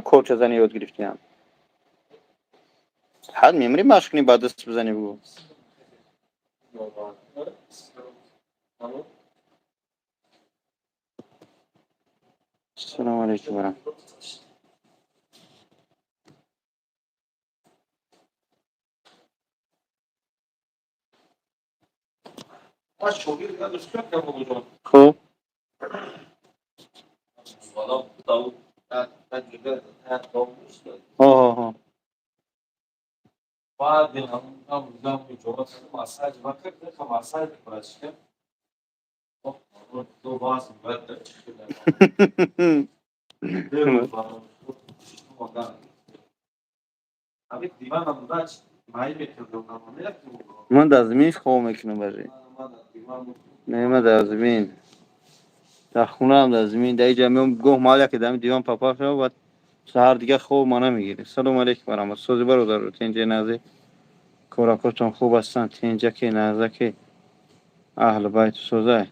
کجا زنی یاد گرفتیم حد میمری مشق کنی بعد دست بزنی بگو السلام علیکم ورحمت خب ها من در زمین خواب میکنم برای نه در زمین در خونه هم در زمین در اینجا میام گوه ماlia که دم دیوان پاپا شد و سهر دیگه خوب ما نمیگیره. سلام علیکم ورحمت الله. سوزی برادر رو تینجا نازی کوراکوتون خوب هستن تینجا که نازه که اهل بیت سوزه.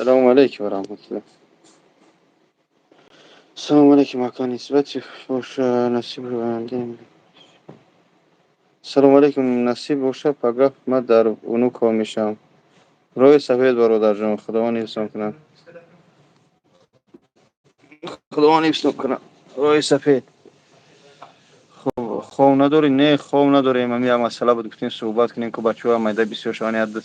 السلام علیکم ورحمت الله. السلام علیکم مکان نسبتی خوش نصیب رو بندیم. السلام علیکم نصیب باشه پگاه من در اونو کار میشم. روی سفید برادر جان خداوند حفظم کنه. خداوند حفظم کنه. روی سفید خواب نداری نه خواب نداریم همین مسئله بود گفتیم صحبت کنیم که بچه‌ها میده 20 شانه حد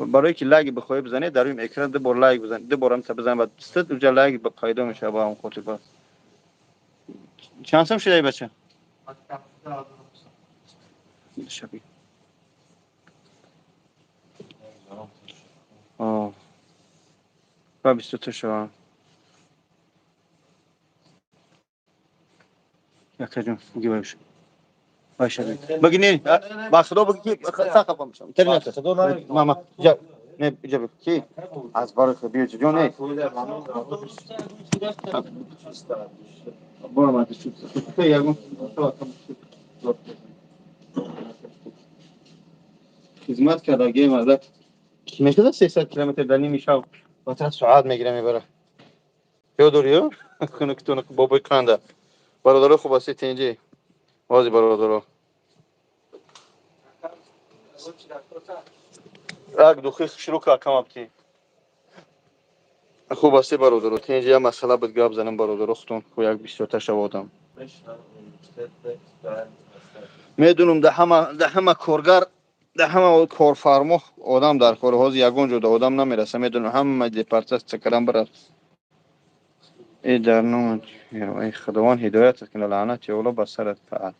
برای که لگ بخوای بزنی در این اکران دو بار لگ بزن دو بار هم بزن بعد است اونجا لگ به پیدا میشه با اون خطوط چند سال شده بچه شبیه آه با 22 شو یک جون میگه باشه بگی نه با خدا بگی که ساقه میشم تری نه خدا نه ماما جا نه جا کی از بار خبیر جو نه برو ما تشوف تو یگون خدمت کرده گیم ازت میشه 300 کیلومتر در نیم شب با تا ساعت میگیره میبره یادوریو کنه که تو بابا کنده برادر خوب است تینجی وازی برادر اگ دو شروع که کم ابتی خوب است برادر تینجی مسئله بود گاب زنم برادر اختون خو یک 24 شوادم میدونم ده همه کارگر ده همه کارفرما آدم در کار ها یگان جدا آدم نمیرسه میدونم همه دیپارتمنت چکرم برات ای در نام ای خداوند هدایت کنه لعنت اولا بر سرت فعل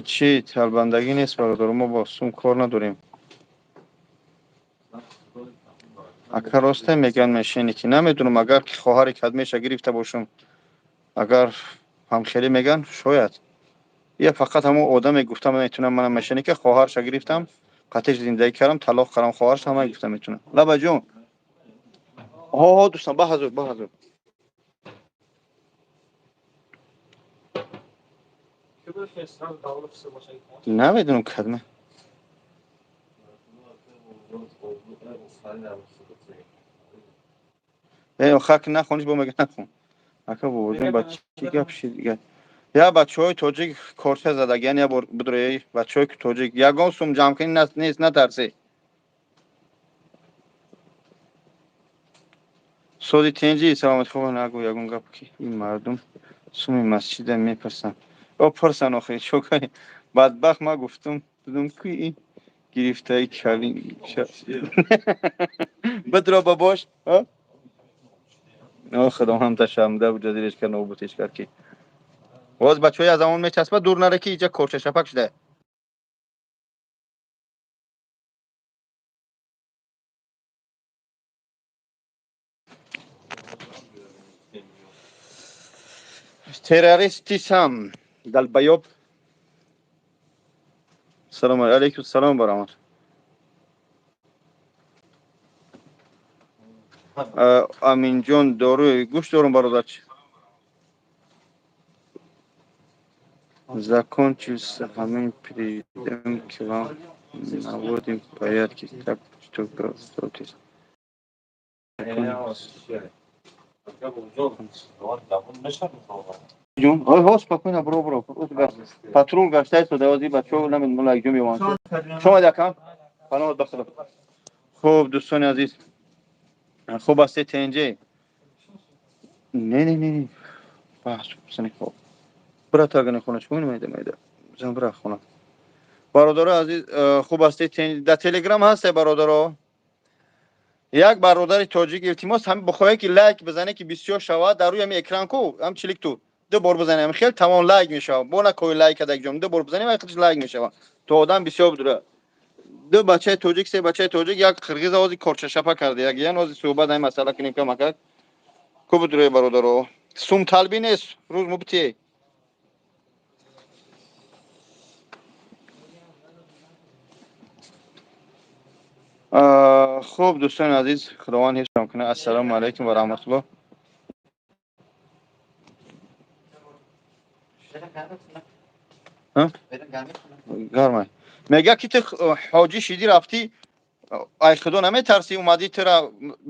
چی تلبندگی نیست برادر ما با سوم کار نداریم اگر راسته میگن میشینی که نمیدونم اگر که خواهر کدمیش گرفته باشم اگر همخیلی میگن شاید یا فقط همون آدم گفتم میتونم منم میشینی که خواهرش گرفتم قطعش زندگی کردم طلاق کردم خواهرش هم گفتم میتونم لبا جون ها دوستان با حضور نمیدونم کدمه ای خاک نخونیش با مگه نخون اکا بودیم با چی گپ شد دیگه یا بچهای توجیک کورس زدگان یا بدروی بچهای توجیک یگان سوم جمع کنی نیست نترسی سودی تنجی سلامت خوب نگو یگان گپ کی این مردم سوم مسجد میپرسن او پرسن آخه چوکای بدبخت ما گفتم بدون کی این گرفتای کلی بدرو باباش او خدا هم تشمده بود جدیرش کنه او بوتش کرد کی باز بچهای از اون میچسبه دور نره کی اینجا کورچه شپک شده تروریستی سم دل بیاب سلام علیکم سلام برامت امین جون داروی گوش دارم برادر закон чился همین پریدم که вам наводим порядки так что готовьтесь جون ой ҳо спокойно бро патрул гаштаи содавози бачаҳо намед мула якҷо мевонад шома якам паноҳ бахудо хуб дӯстони азиз хуб ҳастед тенҷе не баҳс сани хоб бира тагани хона чӣ майда зан бира хона бародаро азиз хуб ҳастед дар телеграм ҳасте бародаро як бародари тоҷик илтимос ҳам бихоҳе ки лайк бизане ки бисёр шавад дар рӯи ҳами экран ку ҳам чилик ту ду бор бизанем хел тамом лайк мешавад бо на кои лайк кадаг ҷон ду бор бизанем ҳақиқатш лайк мешавад то одам бисёр будура ду бачаи тоҷик се бачаи тоҷик як қирғиз ози корчашапа карда як ян ози суҳбат ҳами масъала кинем камакак ку будура бародаро сум талбӣ нест рӯз мубтие хуб дӯстони азиз худованд ҳифзам кунад ассалому алайкум ва раҳматуллоҳ гармай мега ки ту ҳоҷӣ шидӣ рафтӣ ай худо наметарсӣ омадӣ тира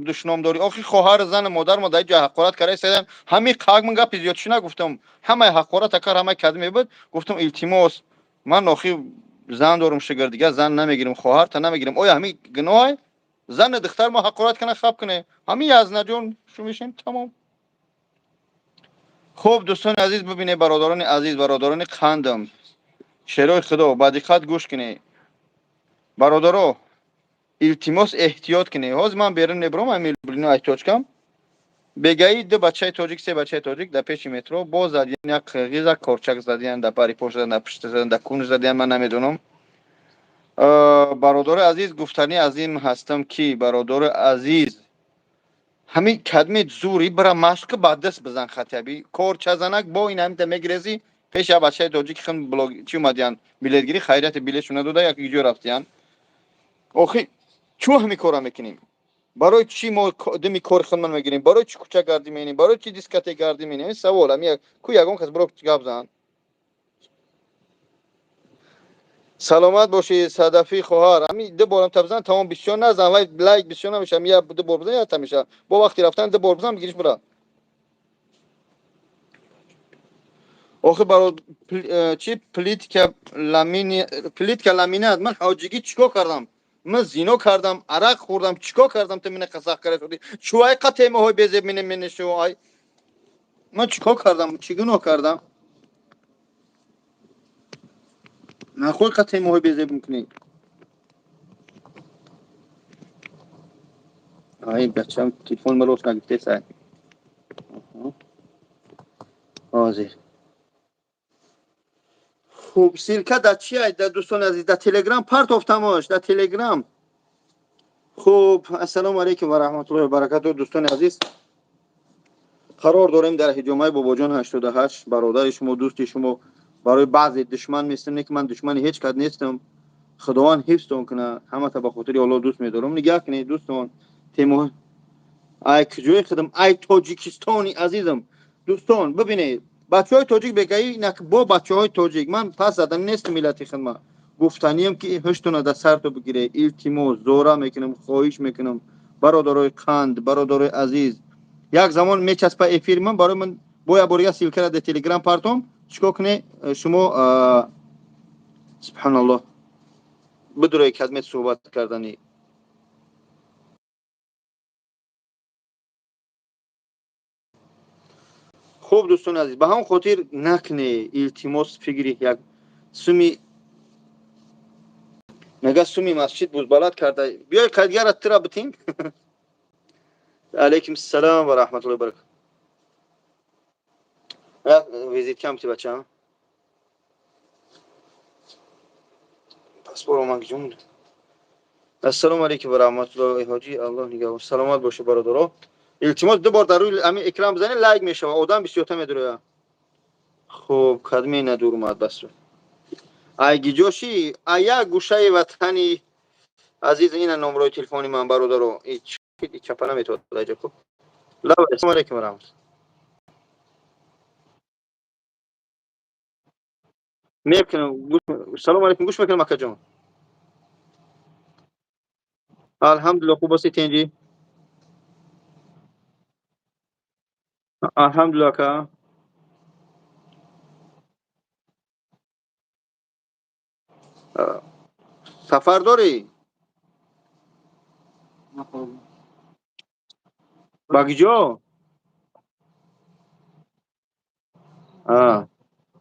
душном дорӣ охир хоҳар зан модар мо дар ҷо ҳақорат карда истодан ҳамин қагман гапи зиёдшӣ нагуфтам ҳамаи ҳақората кар ҳамаи кадме буд гуфтам илтимос ман охир зан дорум шигар дигар зан намегирам хоҳарта намегирам оя ҳамин гуноҳ зани духтар мо ҳақорат кана хаб кунем ҳамин язнаҷон шумишем тамом хуб дӯстони азиз бибинед бародарони азиз бародарони қандам шерои худо ба диққат гӯш кунед бародаро илтимос эҳтиёт кунед ҳозир ман берун мебарам ҳамин блино айчочкам бегаи ду бачаи тоҷик се бачаи тоҷик дар пеши метро боз задиян як қирғиза корчак задиян дар бари пош задан дар пишта задан дар кунш задиян ман намедонам бародари азиз гуфтани аз ин ҳастам ки бародари азиз ҳамин кадми зури бира машқи ба даст бизан хатяби корчазанак бо ин ҳамита мегирезӣ пеши бачаи тоҷик хин блог чӣ омадиян билетгирӣ хайрияти билетшо надода як иҷо рафтиян охир чӯ ҳамин кора мекунем барои чӣ мо дими кори худман мегирем барои чӣ кӯча гардӣ менем барои чӣ дискотек гардӣ менем ин савол ҳам ку ягон кас биро гап зан саломат бошӣ садафи хоҳар ҳамин ду борам табзан тамом бисёр назан лайк бисёр намеша ҳам як ду бор бизан як тамеша бо вақти рафтан ду бор бизан бигириш бира охир баро чӣ плитка ламинат ман ҳоҷигӣ чикор кардам ман зино кардам арақ хӯрдам чикор кардам ту мина қасақ карда шуди чӯай қатемаҳои безеб менешу ай ман чикор кардам чӣ гуноҳ кардам нахӯй қатемаҳои безеб мекунӣ ай бачам телефон малош нагифтесай ҳозир хуб силка дар чи ай дар дӯстони азиз дар телеграм партофтамош дар телеграм хуб ассалому алайкум ва раҳматуллоҳи ва баракатуҳ дӯстони азиз қарор дорем дар ҳиҷомаи бобоҷон 88 бародари шумо дӯсти шумо барои баъзе душман мислем не ки ман душмани ҳеҷ кад нестам худованд ҳифзтон куна ҳамата ба хотири Аллоҳ дӯст медорам нигоҳ кунед дӯстон темо ай куҷои худам ай тоҷикистони азизам дӯстон бибинед бачаҳои тоҷик бегаи бо бачаҳои тоҷик ман пас задан нестам миллати хидмат гуфтаниям ки ҳуштона дар сарту бигиред илтимос зора мекунам хоҳиш мекунам бародарои қанд бародарои азиз як замон мечаспа эфири ман барои ман бо як бор як силкара дар телеграм партом چیکار کنی شما سبحان الله بدون کلمه صحبت کردنی. خوب دوستان عزیز به هم خاطر نکنه التماس فکری یک سومی نگه سومی مسجد بود بلد کرده بیای کدگر ترا بتین. علیکم السلام و رحمت الله و برکاته. ویزیت کم تی بچه‌ها پاسپورت ما جون. السلام علیکم و رحمت الله حاجی الله نگهدار سلامت باشه برادرها. التماس دو بار در روی همین اکرام بزنید لایک میشه آدم 27 میدره. خب کدمی ندور اومد بس ایگی جوشی ایا گوشه وطنی عزیز این نمره تلفنی من برادرو هیچ چپا نمیتونه راجع کو. لا السلام علیکم و رحمت میکنم سلام علیکم گوش میکنم مکه جان. الحمدلله خوب هستی تنجی. الحمدلله که سفر داری باگجو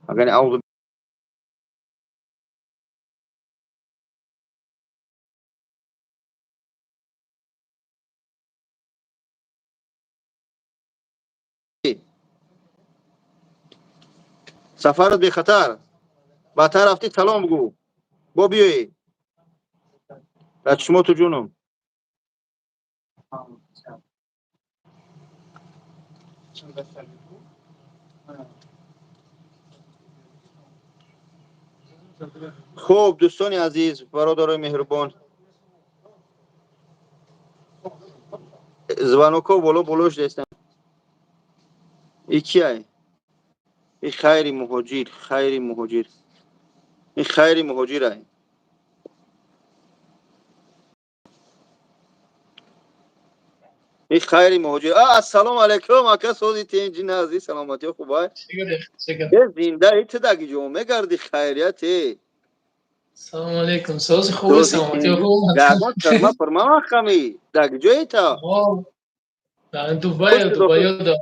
اگر اعوذ سفر بی خطر با رفتی سلام بگو با بیایی از شما تو جونم. خوب دوستان عزیز برادرای مهربان звоноков боло болош дестам икиай این خیری مهاجر خیری مهاجر این خیری مهاجرای این خیری مهاجر السلام علیکم اکا سوزی تینجی نازی سلامتی خوبه یه زنده ایت داگی جو مگردی خیریتی السلام علیکم سوز خوبه سوزی سلامتی تینجی خوب گرمان کرما فرما خمی داگی جو ایتا در خوش دبی دو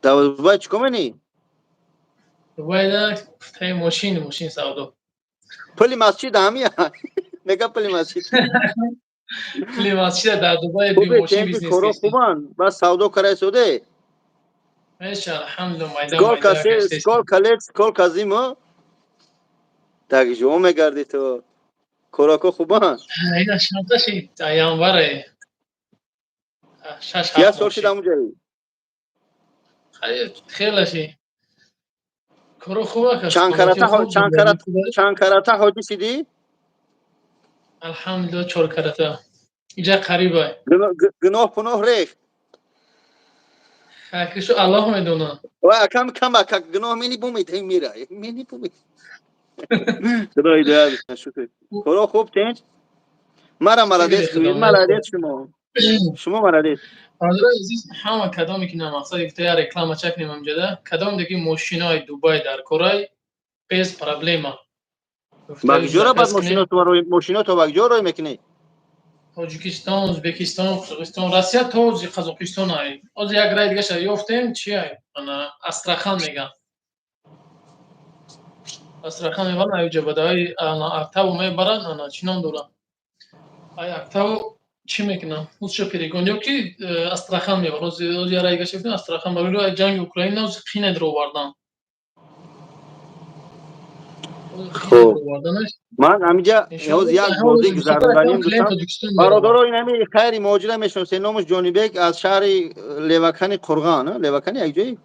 دا دبی چکمنی دبی دا تای ماشین سودا پلی مسجد همی نگه پلی مسجد پلی مسجد در دبی بی خوبه ماشین تینجی بیزنس کورو کشتی خوبان بس سودو کرای سوده ماشا الحمدلله سکول مایدا کسی کشتی سکول کلیت سکول کازیمو داگی جو مگردی تو کوراکو خوبان اینا شانتا شی ایام باره شش یا هفت سال شده ماشین اونجایی خیلی شی کرو خوبه که چند سلامتی خوب زندگی خوبه کرتا حاجی شدی الحمدلله چور کرده اینجا قریبه گناه پناه ریخت خاکشو الله میدونه و کم اکا گناه منی بومید هی میره منی بومید خدای دعا بسن شکر کورا خوب تنج مرا شکر ملدیس خدا گوید مرسی ملدیس شما ملدیس حاضر عزیز همه کدامی که نمقصد یک تیار رکلام چک نمیم جده کدام دیگه ماشینای دوبای در کرای پیس پرابلیما گفته بگجورا بعد زکس کنیم ماشینا تو بگجور روی میکنی تاجیکستان ازبکستان قزاقستان روسیه تا قزاقستان های از یک رای دیگه شد یافتیم چی های انا استرخان میگن استرخان میگن ایجا بده های انا اکتاو میبرن انا چینان دورن ای اکتاو چی میکنن اوز شو پیریگون که استرخان میبرن از یک رای دیگه شفتیم استرخان بگیرو جنگ اوکراین از خینه درو بردن خینه خب درو بردنش من همینجا انشالله یوز یک در حال بازی دویست تا رقم گذروندنیم کلیم دوستان تاجیکستان میروم برادر این همی خیری موجوده میشناسه نامش جانی بیگ از شهر لیوکن قرغان لیوکن یک جایی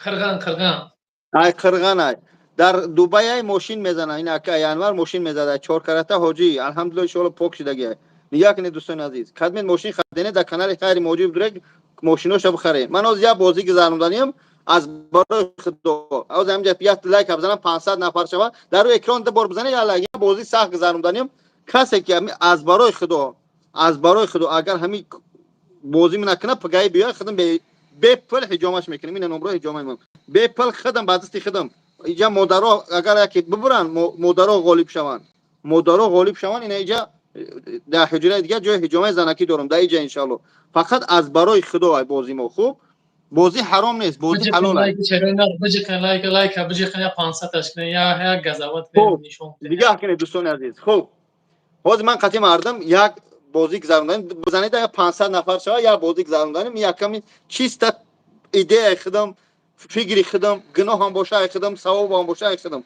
قرغان ای قرغن ای در دبی ای ماشین میزنه این اکا انور ماشین میزده چهار کرته حاجی الحمدلله ان پاک شده گه نگاه کنید دوستان عزیز کدمن ماشین خریدنه در کانال خیر موجود درک ماشیناش بخره من از یا بازی گذروندنیم از برای خدا از همینجا پیات لایک بزنم 500 نفر شوه در روی اکران ده بار بزنه یا لایک بازی سخت گذروندنیم کسی که از برای خدا اگر همین بازی من نکنه پگای بیا خدم به پل حجامش میکنیم. این نمره حجامه من به پل خدم بازستی خدم اینجا مادرها اگر یکی ببرن مادرها غالب شوند، مادرها غالب شوند. این اینجا در حجره دیگه جای حجامه زنکی دارم در اینجا ان شاء الله. فقط از برای خدا بازی ما خوب، بازی حرام نیست، بازی بچه حلال است. لایک چرا نه بچه لایک بچه خیلی 500 تشکیل یا گزاوت خب نشون دیگه کنید دوستان عزیز. خب باز من قطعی مردم یک بازی گذروندن بزنید یا 500 نفر شما یا بازی گذروندن یک کمی چیست ایده خدم فکری خدم گناه هم باشه خدم ثواب هم باشه خدم.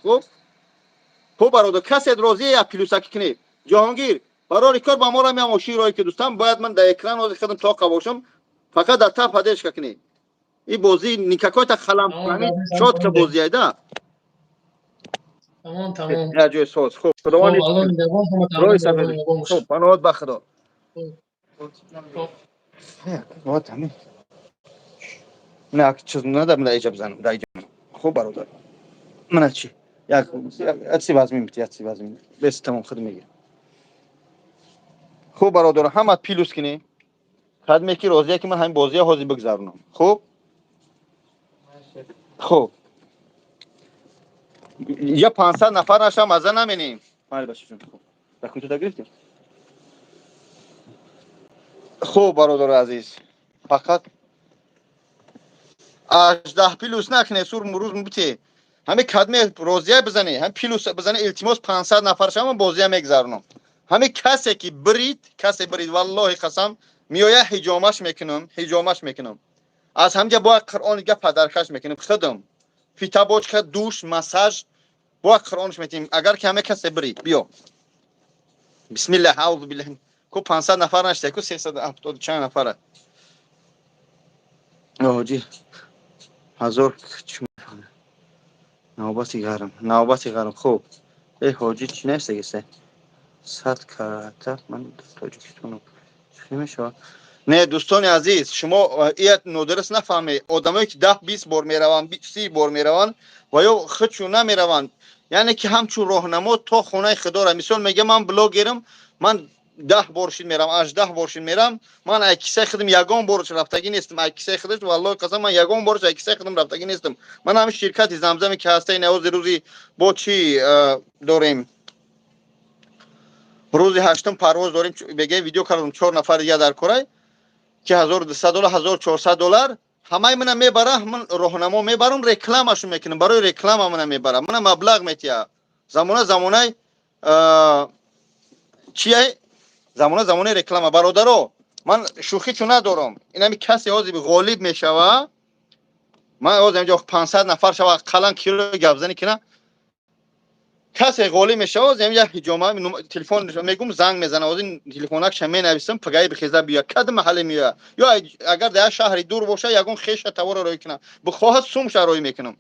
خب برادر کسی راضیه یا پلوسکی کنی جهانگیر برای ریکارد با ما را میام شیرایی که دوستان باید من در اکران از خدم تا باشم فقط در تپ هدش کنی. این بازی نیکاکای تا خلم کنی شاد که بازی ایده تمام یا جای ساز. خب خب خداوند الان نگاه هم روی تمام سفری. نگاه خب میشه پناهت به خدا. خب وات همین نه چیز ندارم در اینجا بزنم در اینجا. خب برادر من چی یک اسی باز میمیت اسی باز میمیت بس تمام خود میگه. خب برادر همه پیلوس کنی خدمه کی راضیه که من همین بازی حاضر بگذرونم. خب یا 500 نفر نشم مزه نمینیم. مال باشه جون. خب رکن تو گرفتیم. خب برادر عزیز فقط 18 پیلوس نکنه سور مروز میبته همه کدمه روزیه بزنه هم پیلوس بزنه التماس 500 نفر شما بازی میگذرونم. همه کسی که برید والله قسم میویا حجامش میکنم از همجا با قرآن گپ پدرکش میکنم خودم فیتابوچ دوش مساج با قرآنش میتیم. اگر که همه کسی برید بیا بسم الله اعوذ بالله کو 500 نفر نشته کو 370 چند نفره آجی 1000 نوبتی گرم. خب ای حاجی چی نشته گسته 100 کراتر من تاجیکستان چی میشه. نه دوستان عزیز شما ایت نودرس نفهمی آدمایی که 10 20 بار میروان 30 بار میروان و یا خودشون نمیروان یعنی که همچون راهنما تا خونه خدا را مثال میگه من بلاگرم من 10 بارشین میرم 18 بارشین میرم من اکیسه خودم یگان بارش رفتگی نیستم اکیسه خودش والله قسم من یگان بارش اکیسه خودم رفتگی نیستم. من همین شرکت زمزمی که هسته نواز روزی با چی داریم روزی هشتم پرواز داریم بگه ویدیو کردم 4 نفر دیگه در کره که $1200 $1400 همه من میبره من راهنما میبرم رکلامش میکنم برای رکلام من میبرم من مبلغ میتیا زمانه چیه زمانه رکلام برادرو من شوخی چون ندارم اینا می کسی حاضر غالب میشوه من از اینجا 500 نفر شوه قلن کیلو گپ زنی کنه کسی غالی میشه از اینجا حجامه تلفن میگم زنگ میزنه از این تلفنک شمی نویسم پگای بخیزه بیا کد محل میاد یا اگر در شهر دور باشه یگون خیش تور روی کنم بخواهد سوم روی میکنم.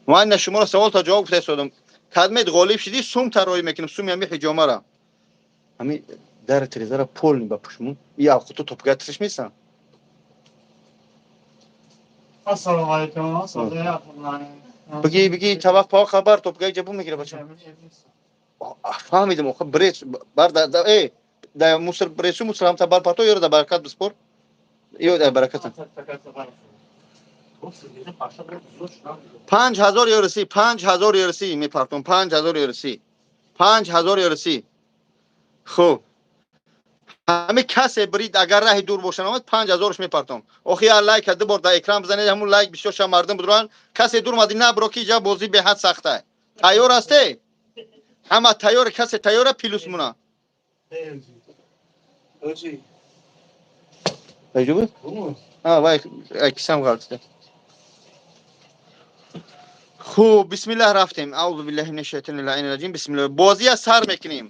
من شما را سوال تا جواب فرستادم کدمت غالب شدی سوم روی میکنم سوم یمی حجامه را همین در تریزه را پول بپوشم یا خودت توپگات ترش میسن. السلام علیکم بگی طبق پا خبر توپگای جبو میگیره بچه فهمیدم خب بریس بر در ای در موسر بریسو مسلم تا بر پاتو یور در برکت بسپور یو در برکت 5000 یورسی 5000 یورسی میپرتم 5000 یورسی 5000 یورسی. خب همه کسی برید اگر راه دور باشن اومد 5000ش میپرتم اخی لایک کده بر در اکرام بزنید همون لایک بسیار مردم بدران کسی دور اومد نه برو کی جا بازی به حد سخته تیار هستی همه تیار کسی تیار پیلوس مونا تجربه وای اکسام غلطه. خوب بسم الله رفتیم اعوذ بالله من الشیطان الرجیم بسم الله بازی از سر میکنیم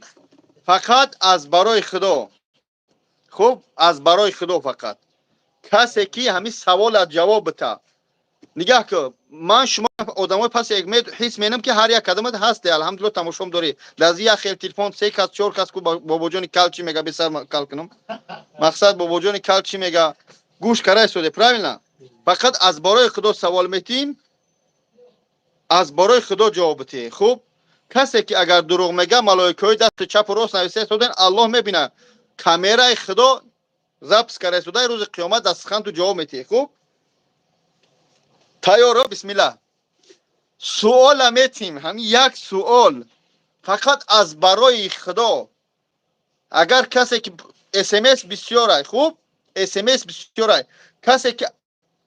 فقط از برای خدا. خوب از برای خدا فقط کسی که همین سوال از جواب بده نگاه که من شما آدمای پس یک متر حس مینم که هر یک قدمت هست الحمدلله تماشام داری لازم خیلی تلفن 3 کس 4 کس کو بابا جان کال چی میگه بسر کال کنم مقصد بابا جان کال چی میگه گوش کرای شده правильно فقط از برای خدا سوال میتیم از برای خدا جواب بده. خوب کسی که اگر دروغ میگه ملائکه دست چپ و راست نوشته شدن الله میبینه камераи худо запис карда шуда рӯзи қиёмат дастхан ту ҷавоб метиҳӣ. хуб тайёро? бисмилла. суола метим, ҳамин як суол фақат аз барои худо. агар касе ки смс бисёрай, хуб смс бисёрай, касе ки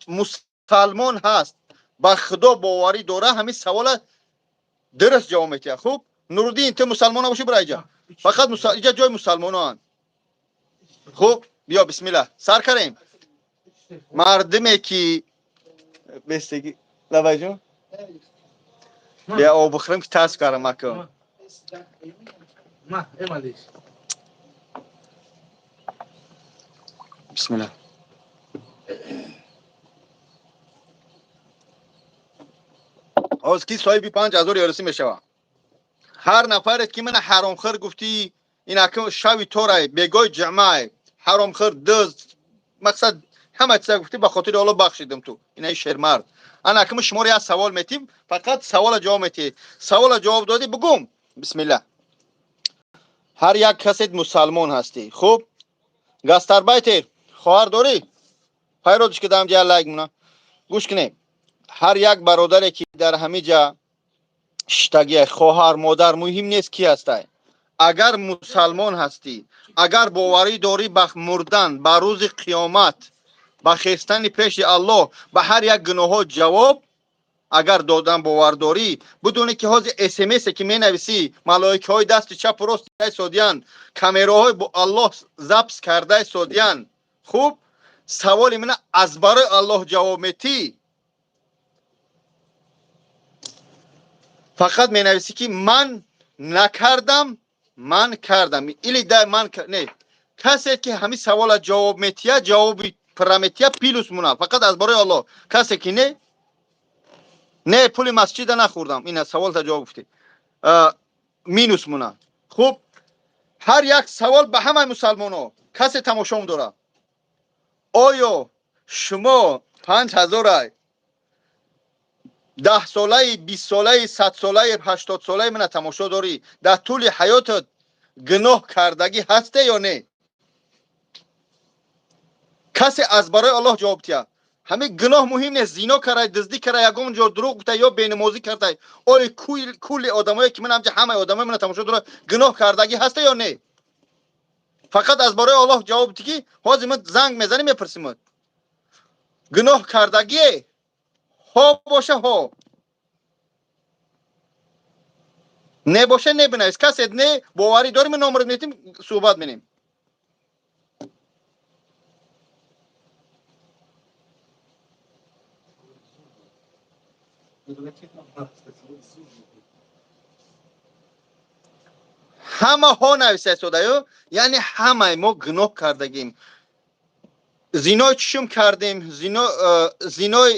мусалмон ҳаст ба худо боварӣ дора, ҳамин савола дуруст ҷавоб метиҳад. хуб Нуруддин, ту мусалмон набошӣ бира иҷа, фақат иҷа ҷои мусалмоноанд. хуб биё бисмилла сар карем. мардуме ки бестаги лавайҷон бия об бихӯрем ки тасб кардам ака. бисмилла. ҳозир ки соҳиби 5000 ёрисӣ мешавад. ҳар нафаре ки мана ҳаромхӯр гуфтӣ, инака шави торай бегои ҷамъай ҳаромхӯр дӯст мақсад ҳама чиза гуфтӣ, ба хотири Аллоҳ бахшидам ту. Инаи шермард. Анака мо шуморо як савол метим, фақат савола ҷавоб метиҳӣ. Савола ҷавоб додӣ бугум. бисмилла. ҳар як касе мусалмон ҳастӣ. хуб гастарбайтер хоҳар дорӣ? пайродиш ки дам ҷа лайк муна. гӯш кине. ҳар як бародаре ки дар ҳамин ҷа штагия хоҳар модар муҳим нест ки ҳастай. агар мусалмон ҳастӣ, агар боварӣ дорӣ ба мурдан, ба рӯзи қиёмат, ба хестани пеши Аллоҳ, ба ҳар як гуноҳҳо ҷавоб агар додан бовар дорӣ, бидуне ки ҳозир смсе ки менависӣ, малоикаҳои дасти чапу рост истодиян, камераҳои бо Аллоҳ запс карда истодиян. хуб саволи мана аз барои Аллоҳ ҷавоб метӣ. фақат менависӣ ки ман накардам, ман кардам. Или да ман не. Касе ки ҳамин савола ҷавоб метиҳад, ҷавоби параметия плюс муна. Фақат аз барои Аллоҳ. Касе ки не пули масҷида нахӯрдам. Ина савол та ҷавоб гуфтӣ. минус муна. хуб ҳар як савол ба ҳамаи мусалмонҳо. Касе тамошом дора. оё шумо 5000 ай 10 солаи 20 солаи 100 солаи 80 солаи мана тамошо дорӣ. дар тӯли ҳаётат гуноҳ кардагӣ ҳасте ё не? касе аз барои Аллоҳ ҷавоб диҳад. ҳамин гуноҳ муҳим нест. зино кардай, дуздӣ кардай, ягон ҷо дурӯғ гуфтай ё бенамозӣ кардай. ои кулли одамое ки мана ҳамҷа ҳамаи одамои мана тамошо дора, гуноҳ кардагӣ ҳасте ё не? фақат аз барои Аллоҳ ҷавоб дигӣ. ҳозир мо занг мезанем мепурсим. гуноҳ кардагие? ҳо боша ҳо. не боша не бинавис. касе не боварӣ дорӣ, мо номерот метим, суҳбат менем. ҳамаҳо нависа истодаю, яъне ҳамаи мо гуноҳ кардагим. зинои чушум кардем, зинои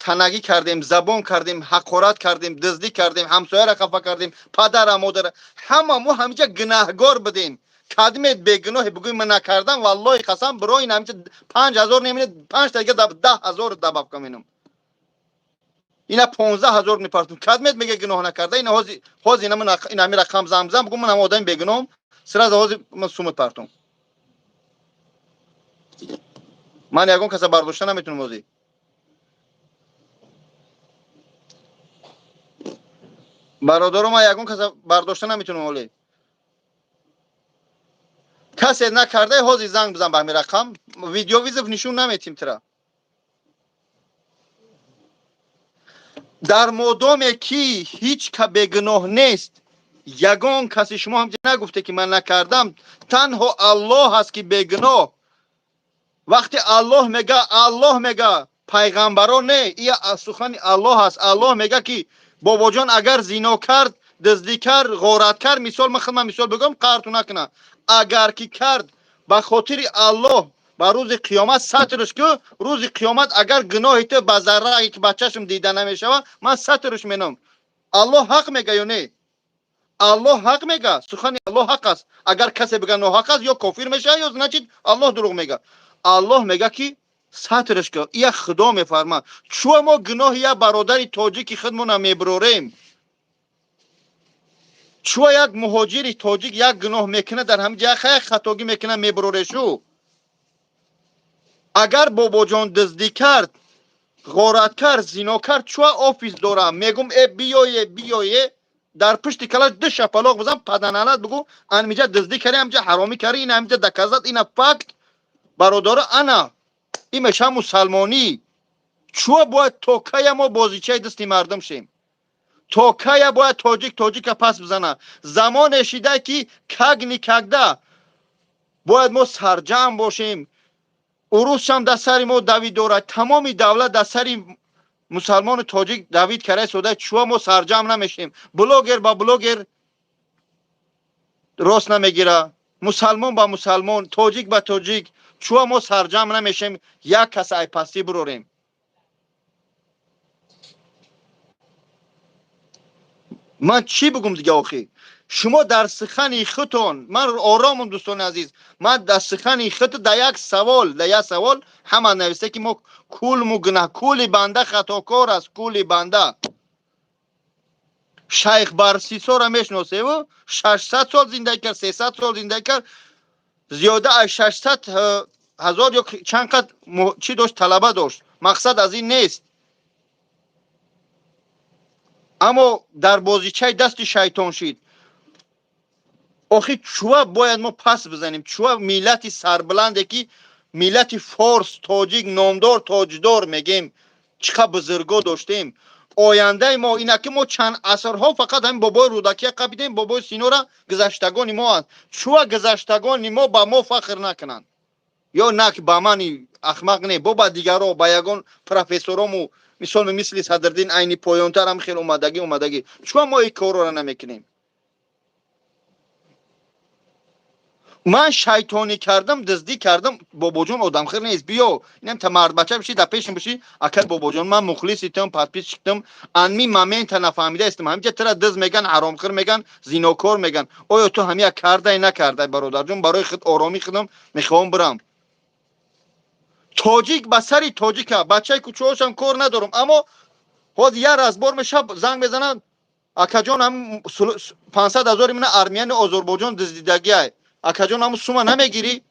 танагӣ кардем, забон кардем, ҳақорат кардем, дуздӣ кардем, ҳамсояро хафа кардем, падара модара, ҳама мо ҳаминҷа гунаҳгор будем. кадмет бегуноҳе бугӯи ман накардам, валлоҳи қасам бирои ҳаминҷа 5000 неминед, 5 та дига 10000 дабавка менам. ина 15000 мепартум. Кадмет мега гуноҳ накарда. ина ҳозир ина ҳамин рақам занг бизан, бугум ман ҳам одами бегуноҳам, сразу ҳозир ман сумат партум. ман ягон каса бардошта наметунам ҳозир. бародарам ман ягон каса бардошта наметунам оле. касе накарда ҳозир занг бизан ба ҳамин рақам. видеовизов нишон наметим тира. дар модоме ки ҳеҷ ка бегуноҳ нест, ягон каси шумо ҳамҷа нагуфте ки ман накардам, танҳо Аллоҳ ҳаст ки бегуноҳ. вақте Аллоҳ мега пайғамбарон не, ия сухани Аллоҳ ҳаст. Аллоҳ мега ки бобоҷон агар зино кард, дуздӣ кард, ғорат кард, мисол ман мисол бигӯям, қаҳрту накунад. агар ки кард ба хотири Аллоҳ ба рӯзи қиёмат сатрш ку, рӯзи қиёмат агар гуноҳи ту ба заррае ки ба чашм дида намешавад, ман сатрш менам. Аллоҳ ҳақ мега ё не? Аллоҳ ҳақ мега. Сухани Аллоҳ ҳақ аст. агар касе бига ноҳақ аст, ё кофир мешавад, ё значит Аллоҳ дурӯғ мега. Аллоҳ мега ки сатрш ку. ия худо мефармад. чӯ мо гуноҳи я бародари тоҷики худмона мебурорем? چوا یک مهاجری تاجیک یک گناه میکنه در همجا خیلی خطاگی میکنه میبرورشو. اگر بابا جان دزدی کرد غارت کرد زنا کرد چوا آفیس دارم میگم ای بیایه در پشت کلاش دو شپلاق بزن پدنانت بگو انمیجا دزدی کردی همجا حرامی کردی این همجا دکازت این فکت برادر انا این میشه مسلمانی. چوا باید توکای ما بازیچه دستی مردم شیم؟ توکای باید تاجیک پس بزنه. زمان شیده که کگنی کگده باید ما سرجم باشیم. عروس هم در سر ما دوید داره، تمامی دولت در سر مسلمان تاجیک دوید کرده شده. چوا ما سرجم نمیشیم؟ بلوگر با بلوگر راست نمیگیره، مسلمان با مسلمان، تاجیک با تاجیک، چوا ما سرجم نمیشیم؟ یک کس ای پستی بروریم. من چی بگم دیگه آخی؟ شما در سخن خودتون، من آرامم دوستان عزیز، من در سخن خود در یک سوال همه نوشته که ما کول گناه، کول بنده خطاکار است. کول بنده شیخ برسیسا را میشناسه و 600 سال زندگی کرد، 300 سال زندگی کرد، زیاده از 600 هزار یا چند قد چی داشت، طلبه داشت. مقصد از این نیست، اما در بازیچه دست شیطان شید. آخی چوا باید ما پس بزنیم؟ چوا ملت سربلنده که ملت فارس تاجیک نامدار تاجدار میگیم چقدر بزرگا داشتیم. آینده ما اینه که ما چند عصرها فقط همین بابای رودکی قبیدیم، بابای سینو را گذشتگان ما هست. چوا گذشتگان ما با ما فخر نکنند یا نه که با من احمق نه با دیگرها با یگان پروفسورامو مثل صدرالدین عینی پایانتر هم خیلی اومدگی چوا ما این کار را نمیکنیم؟ من شیطانی کردم، دزدی کردم، بابا جون آدم خیر نیست، بیا اینم تا مرد بچه بشی در پیشم بشی اکل بابا جون من مخلصیتم پادپیس شدم انمی مومنت نفهمیده استم همینجا ترا دز میگن، حرام خور میگن، زیناکار میگن. آیا تو همیا کرده نکرده برادر جون؟ برای خود آرامی خودم میخوام برم. تاجیک به سری تاجیک بچه کوچه‌هاشم کار ندارم، اما باز یه از بار میشه زنگ بزنن اکجان هم 500,000 من ارمیان آذربایجان دزدیدگی ای اکجان هم سوما نمیگیری؟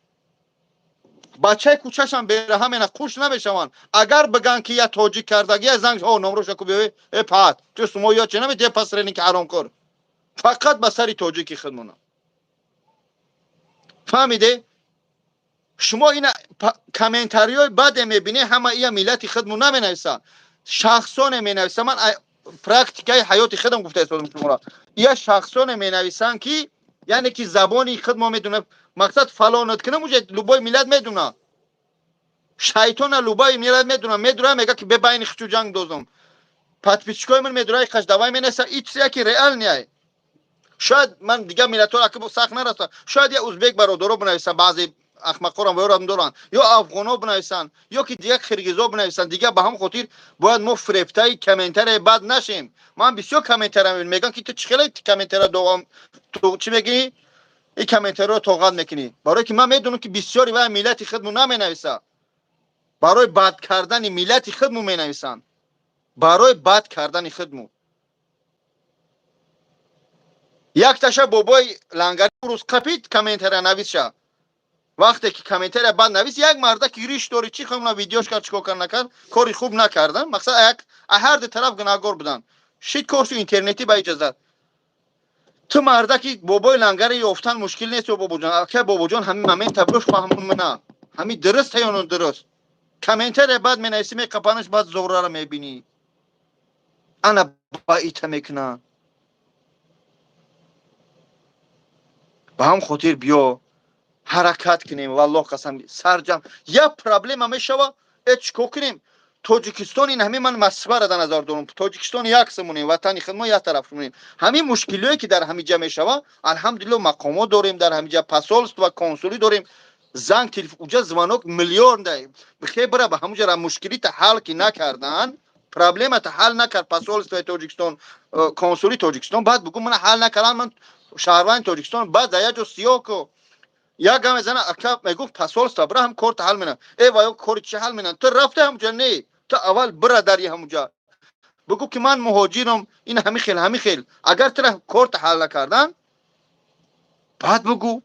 بچه کوچه‌ش هم بره همین خوش نمیشون. اگر بگن که یا تاجیک کردگی زنگ ها نمروش کو بیوی ای پات تو سوما یا چه نمیده پس رنی که حرام کار فقط به سری تاجیکی خودمون. فهمیده؟ شما این کامنتاریای بد میبینی همه این ملت خودمون نمینویسن، شخصان مینویسن. من پرکتیکای حیات خودم گفته استادم شما را. یا شخصان مینویسن که یعنی که زبانی خودمون میدونه مقصد فلانت کنه موجه لوبای ملت میدونه، شیطان لوبای ملت میدونه میگه که به بین خچو جنگ دوزم پاتپیچکای من میدونه خش دوای مینسه ایچ که ریال نیای. شاید من دیگه ملت را که سخت نرسه، شاید یا ازبک برادرو بنویسن، بعضی احمقا هم ویرام دارن، یا افغانا بنویسن، یا که دیگه خرگیزا بنویسن. دیگه به هم خاطر باید ما فریفتای کامنتر بد نشیم. من بسیار کامنتر میگن که تو چخیلی کامنتر دوام تو چی میگی این کامنتر رو توقع میکنی؟ برای که من میدونم که بسیاری و ملت خودمون نمینویسن، برای بد کردن ملت خودمون مینویسن، برای بد کردن خودمون. یک تشه بابای لنگری روز قپید کامنتر نویسه، وقتی که کامنتر بد نویس یک مرده که ریش داری چی خواهم ویدیوش کرد چیکار کرد نکرد کاری خوب نکردن، مقصد یک هر دو طرف گناهکار بودن. شید کارشو اینترنتی با اجازه تو مرده که بابای لنگری یافتن مشکل نیست. و بابا جان که بابا جان همین مومنت تبروش فهمون منه همین درست یا نه درست. کامنتر بد مینویسی می کپانش بعد زوره رو میبینی انا با ایت میکنه. با هم خاطر بیا حرکت کنیم والله قسم سرجم یا پرابلم همه شوا اچ کو کنیم. تاجیکستان این همه من مسبر در نظر دارم، تاجیکستان یک سمونیم وطن خودمون یک طرف مونیم. همین مشکلی که در همین جمع شوا الحمدلله مقامات داریم، در همین جا پاسولست و کنسولی داریم، زنگ تلفن اونجا زمانок میلیون داریم بخیر برا به همونجا را مشکلی تا حل کی نکردن، پرابلم تا حل نکرد پاسولست و تاجیکستان کنسولی تاجیکستان بعد بگم من حل نکردم من شهروند تاجیکستان بعد دایا جو سیاه کو یا گام زنه اکا میگفت پاسولست برا هم کارت حل منن ای وای کار چه حل منن تو رفته همونجا نه تو اول برا داری همونجا بگو که من مهاجرم، این همین خیل اگر طرف کارت حل کردن بعد بگو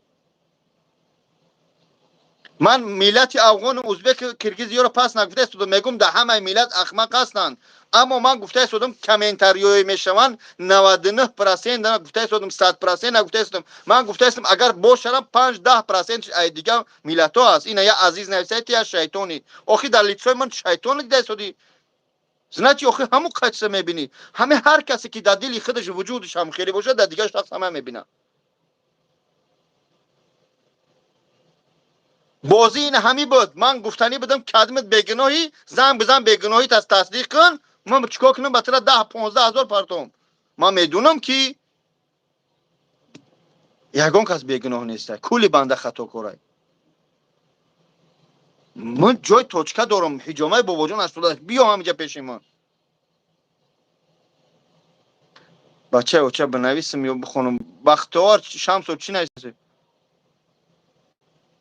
من ملت افغان و ازبک کرگیز رو پس نگفته سودم، میگم ده همه ملت احمق هستند، اما من گفته سودم کامنتاریوی میشوند 99% نه گفته سودم 100% نگفته سودم. من گفته سودم اگر باشرم 5-10% دیگه ملت ها است. این یا عزیز نویسیتی یا شیطانی آخی در لیتسای من شیطان دیده سودی زناتی آخی همون قصه میبینی، همه هر کسی که در دل خودش وجودش هم خیلی باشه در دیگه شخص هم میبینه. بازی این همی بود، من گفتنی بدم کدمت بگناهی زن بزن بگناهی تصدیق کن، من چیکار کنم بطور 10-15 هزار پرتم. من میدونم که یگان کس بگناه نیسته، کلی بنده خطا کاره. من جای توچکه دارم، حجامه بابا جان است، بیا همینجا پیش من بچه بنویسم یا بخونم. بختیار شمس و چی نیسته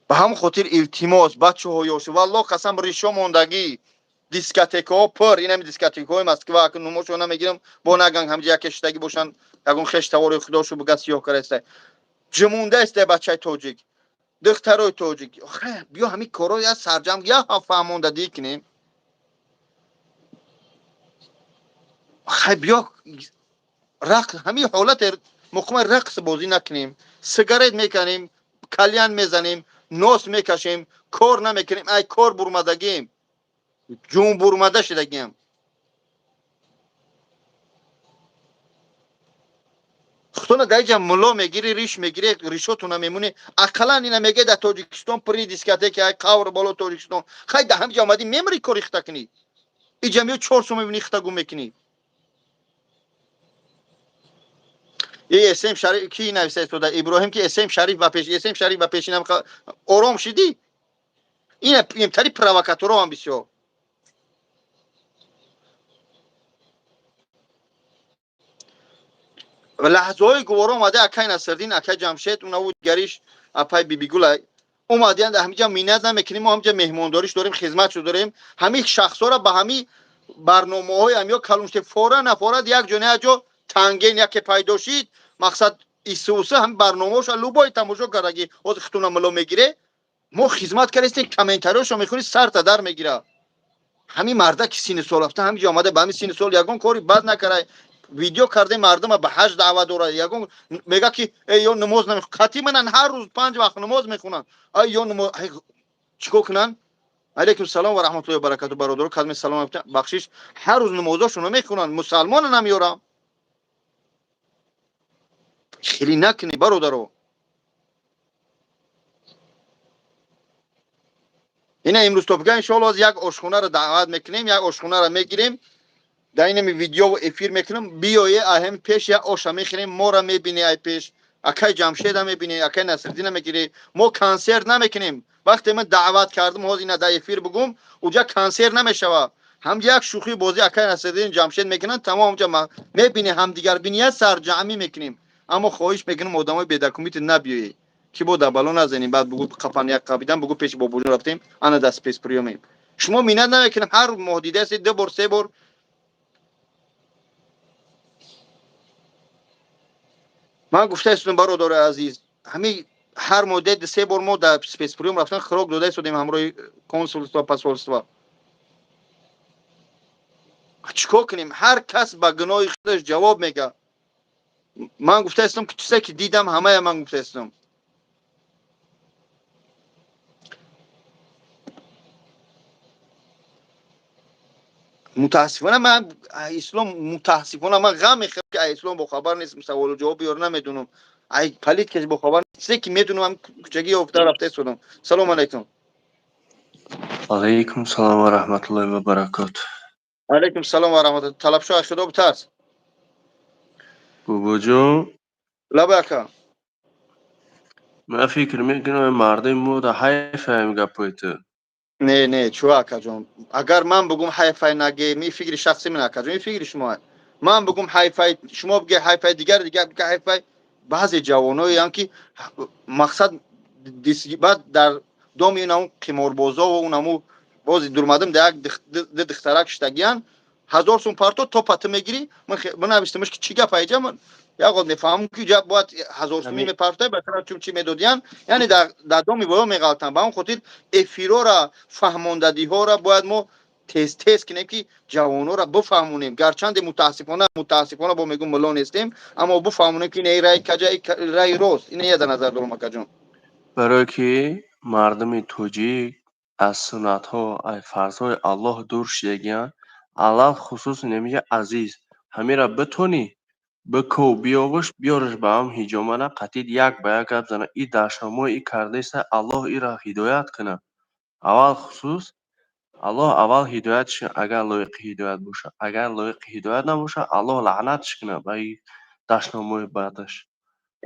به هم خاطر التماس بچه ها یاشه والله قسم ریشا موندگی دیسکاتیکا پر، اینم دیسکاتیکای مسکو که نماشو نمیگیرم با نگن همجا یک کشتگی باشن یگون خشتوار خداشو بگه سیاه کرسته جمونده است بچه توجیک دخترای توجیک. آخه بیا همین کارا یا سرجم یا فهمونده دی کنیم. آخه بیا رقص همین حالت مقام رقص بازی نکنیم، سیگارت میکنیم، کلیان میزنیم، نوس میکشیم، کار نمیکنیم. ای کار برمدگیم جون برمده شدگیم. خودتون دایجا ملا میگیری ریش میگیری ریشاتون میمونه. اقلا اینا میگه در تاجیکستان پری دیسکاتیک ای قور بالا تاجیکستان خیلی ده همجا اومدی میمری کار ریخته کنی ای جمعیت 400 میبینی ریخته میکنی. ای اسم شریف کی نویسه تو در ابراهیم که اسم شریف و پیش اسم شریف و پیشینم آرام شدی. این تری پرووکاتورا هم بسیار لحظه های گوارا اومده اکای نصردین اکای جمشید اونا بود گریش اپای بیبی گل اومدن در همینجا مینت نمیکنیم. ما همینجا مهمانداریش داریم، خدمتشو داریم. همین شخصا را به همین برنامه‌های همیا کلونشته فورا نفورد یک جونه اجا تنگین یک پیدا شید مقصد ایسوسه هم برنامه‌اش لوبای تماشا کردگی از خطونه ملو میگیره. ما خدمت کردیم کامنتاریشو میخونی سر تا در میگیره. همین مرده که سین سال رفته همینجا آمده به همین سین سال یگون کاری بد نکره ویدیو کرده مردم به حج دعوت داره. یگون میگه که ای یا نماز نمیخونن خاطی منن هر روز 5 وقت نماز میخونن. ای یا نماز چیکار کنن؟ علیکم سلام و رحمت الله و برکاته برادر کلمه سلام بخشش هر روز نمازاشونو میخونن مسلمان نمیارم. خیلی نکنی برادرو. اینا امروز تو بگن ان شاء الله از یک آشخونه رو دعوت میکنیم، یک آشخونه رو میگیریم در این ویدیو و افیر میکنم بیایه اهم پیش یا آشا میخوریم ما را میبینی ای پیش اکای جمشید هم میبینی اکای نصرالدین هم میگیری. ما کانسرت نمیکنیم. وقتی من دعوت کردم حاضر اینا در افیر بگم اونجا کانسرت نمیشوه. هم یک شوخی بازی اکای نصرالدین جمشید میکنن تمام اونجا میبینی هم دیگر بینی سرجمی میکنیم. اما خواهش میکنم آدمای بدکومیت نبیایی که با دبلو نزنیم بعد بگو قفن یک قبیدن بگو پیش بابا رفتیم انا دست پیس پریومیم. شما مینت نمیکنیم هر محدوده است 2 بار 3 بار. من گفته استم برادر عزیز همین هر مدت 3 بار ما در سپیس پریوم رفتن خراج داده شدیم همراه کنسولستوا پاسپورتستوا. چیکار کنیم؟ هر کس با گناه خودش جواب میگه. من گفته استم که چیزی که دیدم همه من گفته استم. متاسفانه من اسلام متاسفانه من غم میخورم که اسلام با خبر نیست سوال و جواب بیار نمیدونم. ای پلید که با خبر نیست که میدونم من کوچگی افتاد رفته شدم. سلام علیکم. علیکم سلام و رحمت الله و برکاته. علیکم سلام و رحمت الله. طلب شو شده بتاس بابا جان لباکا من فکر میکنم مردم ما در حیف هم گپایت. نه چو اکا جان اگر من بگم حیفای نگه می فکر شخصی من اکا جان می فکر شما من بگم حیفای شما بگه حیفای دیگر بگه حیفای بعضی جوانایی هم که مقصد بعد در دام اینا قماربازا و اونمو باز درمادم در یک دخترک شتگیان 1000 сум парто то пата мегири. Ман навиштамаш ки чӣ гап айҷа ман ягод мефаҳмам ки ҷа бояд 1000 суми мепартой бахара чум чӣ медодиян яъне дар доми боё меғалтам ба он хотир эфирора фаҳмондадиҳора бояд мо тез кинем ки ҷавонора бифаҳмонем гарчанде мутаассифона бо мегӯм мулло нестем аммо бифаҳмонем ки ин рай каҷа рай рост ин я дар назар дорам акаҷон برای که مردم توجیک از سنت ها از فرض های الله دور شدگیان الله خصوص نمیگه عزیز همین را بتونی بکو بیاوش بیارش به هم هیجامنه قطید یک به یک گپ زنه ای داشتنامه ای کرده است الله ای را هدایت کنه اول خصوص الله اول هدایتش کنه اگر لایق هدایت باشه اگر لایق هدایت نباشه الله لعنتش کنه به این داشتنامه بعدش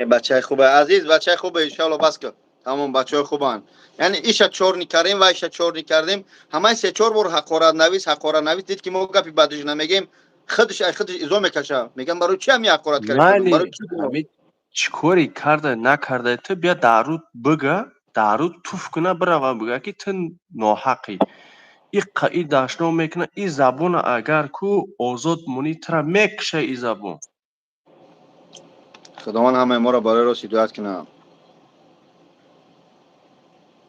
бачаи хубе азиз бачаи хубе иншалло бас кӯ тамом бачаҳои хубанд яъне иша чорни кардем ва иша чорни кардем ҳамаи се чор бор ҳақоратнавис дид ки мо гапи бадиш намегем худш изо мекаша мегам барои чӣ ҳами ҳақорат кардем барои ولی чӣ همین چیکاری کرده نکرده تو بیا درود بگه درود توف کنه بروه بگه که تو ناحقی این داشتنام میکنه این زبون اگر کو آزاد مونی تره میکشه این زبون خداوند ҳамаи моро барои рост ҳидоят кунад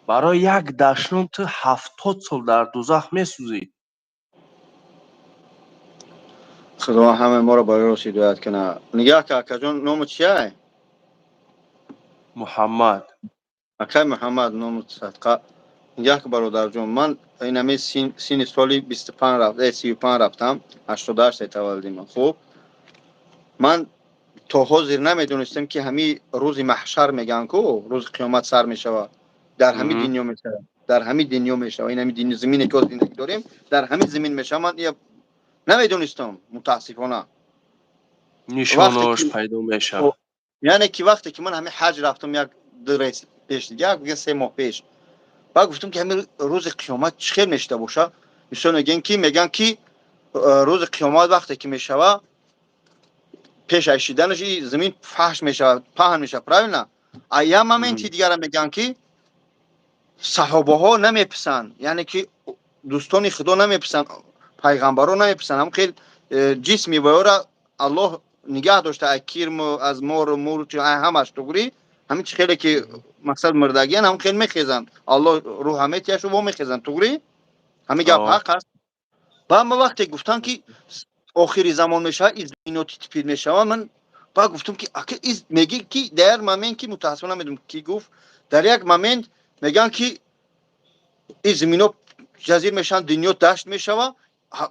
برای یک دشنام تو 70 سال در دوزخ میسوزی خداوند ҳамаи моро барои рост ҳидоят кунад нигоҳ ка акаҷон ному чие محمد акай муҳаммад ному садқа нигоҳ ка бародарҷон ман инами сини соли 35 рафтам 88 таваллуди ман хуб ман то ҳозир намедонистам ки ҳамин рӯзи маҳшар мегӯянд ку рӯзи қиёмат сар мешавад дар ҳамин дунё мешавад дар ҳамин дунё мешавад ин ҳамин замине ки зиндагӣ дорем дар ҳамин замин мешавад ман намедонистам мутаассифона нишонааш пайдо мешавад яъне ки вақте ки ман ҳамин ҳаҷ рафтам як рейс пеш як 3 моҳ пеш баъд гуфтам ки ҳамин рӯзи қиёмат чӣ хел мешуда боша инсон мегӯянд ки рӯзи қиёмат вақте ки мешавад пеш аз шиданаш ин замин фаҳш мешавад паҳн мешавад правильно а як моменти дигарам мегӯянд ки саҳобаҳо намеписанд яъне ки дӯстони худо намеписанд пайғамбаро намеписанд ҳам хел ҷисми воёра аллоҳ нигоҳ дошта аз кирму аз мору мурчу ҳамаш тугрӣ ҳамин чи хеле ки мақсад мурдагиян ҳам хел мехезанд аллоҳ рӯҳа метияшу во мехезанд тугрӣ ҳамин гап ҳақ аст баъд ма вақте гуфтанд ки охири замон мешавад из заминоти типир мешавад ман баъд гуфтам ки ака из меги ки дар як момент ки мутаассифона намедонам ки гуфт дар як момент мегӯянд ки این زمین ها جزیر میشن دنیا دشت میشوه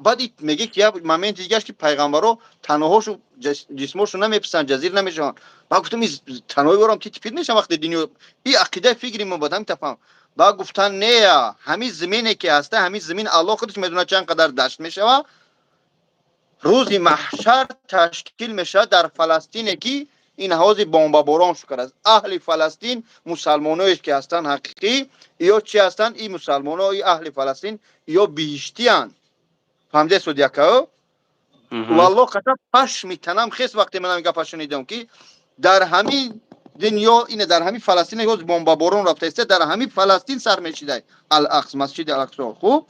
بعد میگه که یک مومنت دیگه است که پیغمبرا تنهاشو جسماشو نمیپسند جزیر نمیشن بعد گفتم این تنهایی برام تیپید میشن وقتی دنیا این عقیده فکری ما بدم تفهم بعد گفتن نه همین زمینی که هسته همین زمین الله خودش میدونه چند قدر دشت میشوه روز محشر تشکیل میشه در فلسطین که این حوض بمباران شکر است اهل فلسطین مسلمانایی که هستن حقیقی یا چی هستن این مسلمانای اهل فلسطین یا بهشتیان فهمیده سود یکو والله قطعا پش میتنم خیس وقتی من گپ شنیدم که در همین دنیا اینه در همین فلسطین حوض بمباران رفته است در همین فلسطین سر میشیده الاقصی مسجد الاقصی خوب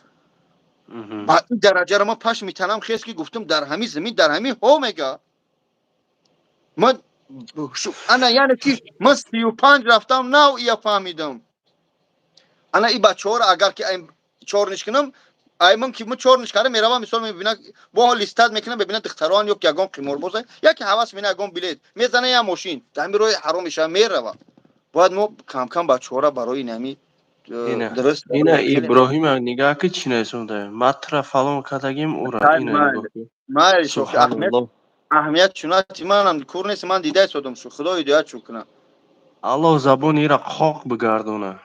با این درجه رو من پش میتنم خیس که گفتم در همین زمین در همین ها میگه من انا یعنی که من 35 رفتم نه یا فهمیدم انا این بچه ها را اگر که چهار نشکنم ایمم که من چهار نشکره میروم مثال میبینم با لیستات میکنم ببینم دختران یا که اگام قمار بازه یا که حواس میکنه اگام بلیط میزنه یا ماشین در روی حرام میشه میروم باید ما کم کم بچه ها را برای نمی درست اینه ابراهیم نگاه که چی نشونده مطرح فلان کدگیم او را اینه نگاه ما سبحان الله اهمیت چوناتی منم کور نیست من دیده شدم شو خدا هدایت شو کنه الله زبان ایرا خاک بگردونه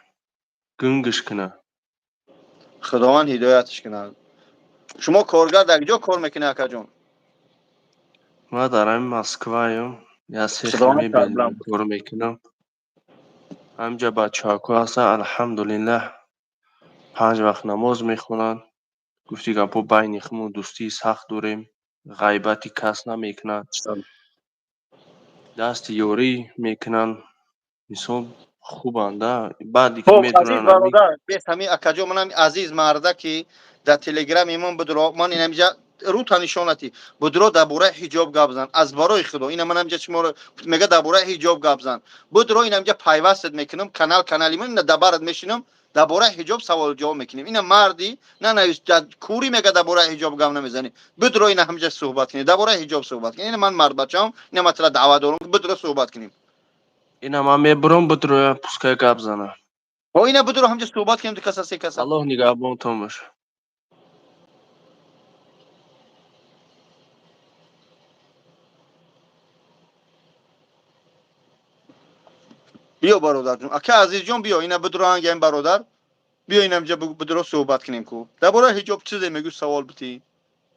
گنگش کنه خداوند هدایتش کنه شما کارگر در کجا کار میکنه اکا جون ما در این مسکوایم یا سیخمی بلدم کار میکنم همجا بچه ها هستن الحمدلله 5 وقت نماز میخونن گفتی گپا بین خمون دوستی سخت داریم غیبتی کس نمیکنن دست یوری میکنن مثال خوبنده بعدی که میتونن بس همین اکا جون منم عزیز مرده که در تلگرام ایمان بدرو من اینجا رو تنشانتی بدرو درباره حجاب گپ زن از برای خدا اینا من همجا شما رو میگه درباره حجاب گپ زن بدرو این همجا پیوست میکنم کانالی من دبرت میشینم درباره حجاب سوال جواب میکنیم اینا مردی نه نه کوری میگه درباره حجاب گپ نمیزنی بدرو اینا همجا صحبت کنیم درباره حجاب صحبت کنیم اینا من مرد بچم اینا مثلا دعوت دارم بدرو صحبت کنیم اینا من میبرم بدرو پوسکای گپ زنم. و اینا بدرو همجا صحبت کنیم کسا سه کسا الله نگهبانتون باشه. بیا برادر جون اکا عزیز جون بیا اینا بدرو هنگام برادر بیا این همجا بدرو صحبت کنیم کو درباره حجاب چیزی میگو سوال بتی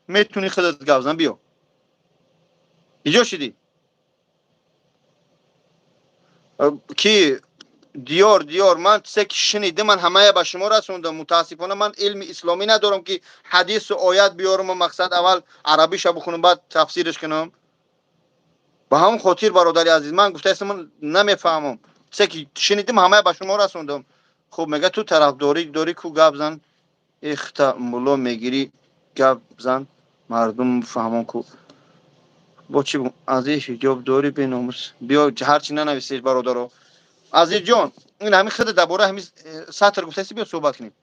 میتونی خودت گپ زن بیا اینجا شدی کی دیار من سه شنیده من همه به شما رسوندم متاسفانه من علم اسلامی ندارم که حدیث و آیت بیارم و مقصد اول عربیش بخونم بعد تفسیرش کنم به همون خاطر برادری عزیز من گفته است من نمیفهمم سه شنیدم همه به شما رسوندم خب میگه تو طرفداری داری کو گپ زن ملا میگیری گپ زن مردم فهمون کو با چی از این حجاب داری بیناموس بیا هر چی ننویسید برادرو عزیز جان این همین خود درباره همین سطر گفته بیا صحبت کنیم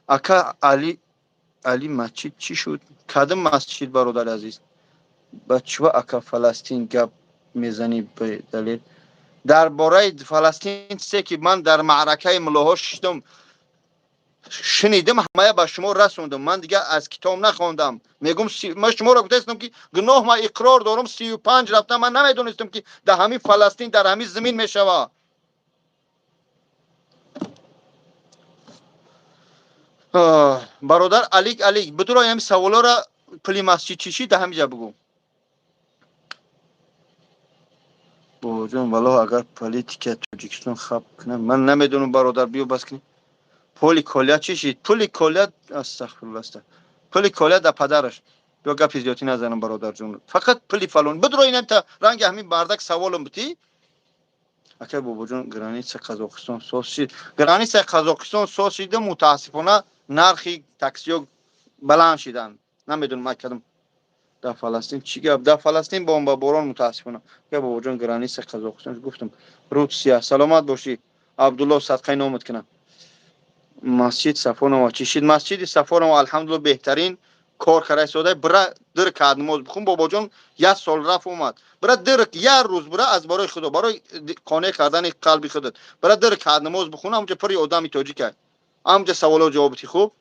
اکا علی مسجد چی شد کدام مسجد برادر عزیز بچه اکا فلسطین گپ میزنی به دلیل درباره فلسطین سه که من در معرکه ملاها شدم شنیدم همه به شما رسوندم من دیگه از کتاب نخوندم میگم من شما را گفتم که گناه ما اقرار دارم 35 رفتم من نمیدونستم که در همین فلسطین در همین زمین میشوه برادر علی بدون همین سوالا را پلی مسجد چیشی در همینجا بگو بوجون والله اگر پلیتیک تاجیکستان خب کنه من نمیدونم برادر بیو بس کنی پلی کولیا چی شید پلی کولیا استغفرالله پلی کولیا در پدرش بیا گپی زیادی نزنم برادر جون فقط پلی فلون بدرو اینم تا رنگ همین بردک سوالم بتی اکه بابا جون گرانیت قزاقستان سوسید گرانیت قزاقستان سوسید متاسفانه نرخی تاکسی بلند شدن نمیدونم ما کدوم در فلسطین چی گفت در فلسطین بمب باران متاسفانه که بابا جون گرانیت قزاقستان گفتم روسیه سلامت باشی عبدالله صدقه نامت کنم مسجد صفون و چشید مسجد صفون و الحمدلله بهترین کار کرده سوده برا در کاد نماز بخون بابا جون یک سال رفت اومد برا در یک روز برا از برای خدا برای قانع کردن قلب خودت برا در کاد نماز بخون همونجا پری آدمی توجی کرد همونجا سوال و جوابتی خوب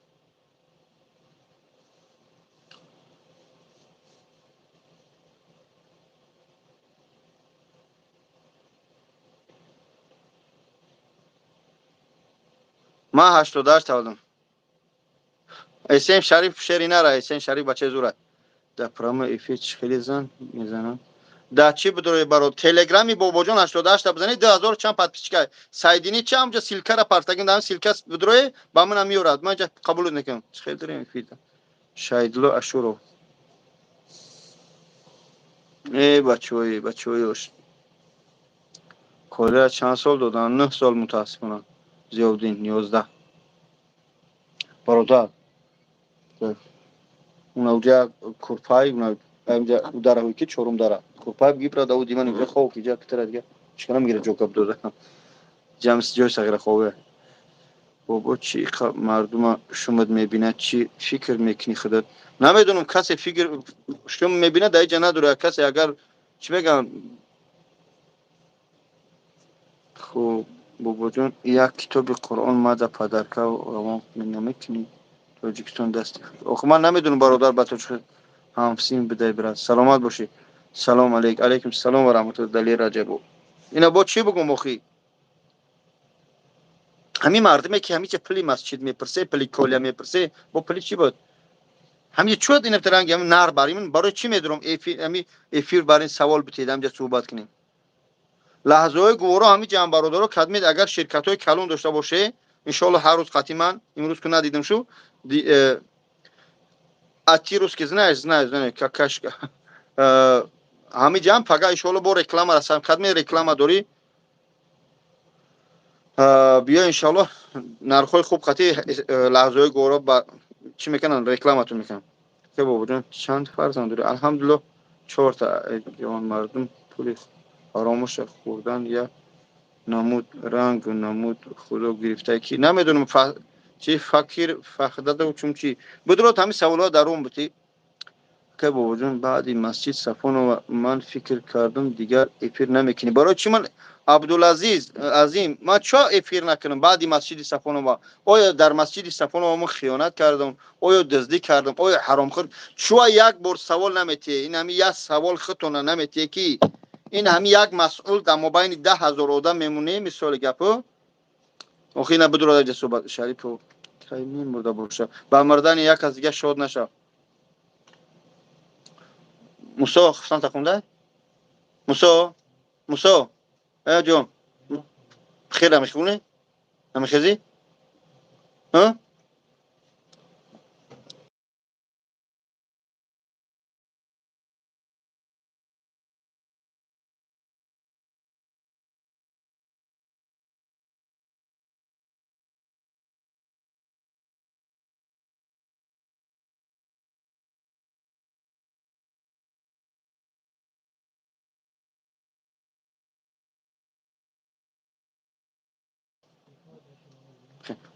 ما 88 تولدم اسم شریف شری نره اسم شریف بچه زوره در پرام افیچ خیلی زن میزنم در چی بدروی برای تلگرامی بابا جان 88 بزنید 2000 چند پات پیچکای سایدینی چه همجا سیلکا را پارتاگیم دام سیلکا بدروی با من میورد من جا قبول نکنم خیلی داریم فیدا شایدلو اشورو ای بچویش کره چند سال دادن 9 سال متاسفانه زیادین 11 برادر اونجا کورپای اونجا داره که چورم داره کورپای گیبرا داودی من اینجا خوب اینجا کتر دیگه چیکار میگیره جوکاب داده جمس جوی ساغر خوبه بابا چی مردم شما میبینه چی فکر میکنی خودت نمیدونم کسی فکر شما میبینه در اینجا نداره کسی اگر چی بگم خب بابا جون یک کتاب قرآن ما در پدرکه و روان نمیکنی تاجیکستان دستی آخه من نمیدونم برادر با تو چه همسین بده برات سلامت باشی سلام علیکم سلام و رحمت الله دلی رجبو اینا با چی بگم اخی همین مردمی که همیشه پلی مسجد میپرسه پلی کولیا میپرسه با پلی چی بود همین چود این ترنگ هم نار باری من برای چی میدونم افیر برای سوال بتیدم جا صحبت کنیم لحظه های گورا همین جنب برادرها کدمید اگر شرکت های کلون داشته باشه ان شاء الله هر روز قطعی من امروز که ندیدم شو اتی روز که نه کاش همین جنب پگاه ان شاء الله با رکلام رسم کدمی رکلام داری بیا ان شاء الله نرخ خوب قطعی لحظه های گورا با چی میکنن رکلامتون میکنن که بابا جان چند فرزند داری؟ الحمدلله 4 تا جوان مردم پول آرامش خوردن یا نمود رنگ و نمود خدا گرفته کی نمیدونم چی فقیر فخداده و چون چی بدرو همین سوالات در اون بودی که بابا جان بعد این مسجد صفان و من فکر کردم دیگر افیر نمیکنی برای چی من عبدالعزیز عظیم من چرا افیر نکنم بعد این مسجد صفان و آیا در مسجد صفان و من خیانت کردم آیا دزدی کردم آیا حرام خورد چرا یک بار سوال نمیتی این همین یک سوال خودتون نمیتی کی این همین یک مسئول در مابین 10,000 آدم میمونه مثال گپو آخه اینا بدرو در صحبت شریف و کی مرده باشه با مردن یک از دیگه شاد نشه موسی خصوصا تخونده موسی موسی اه جون خیر نمیخونه نمیخزی ها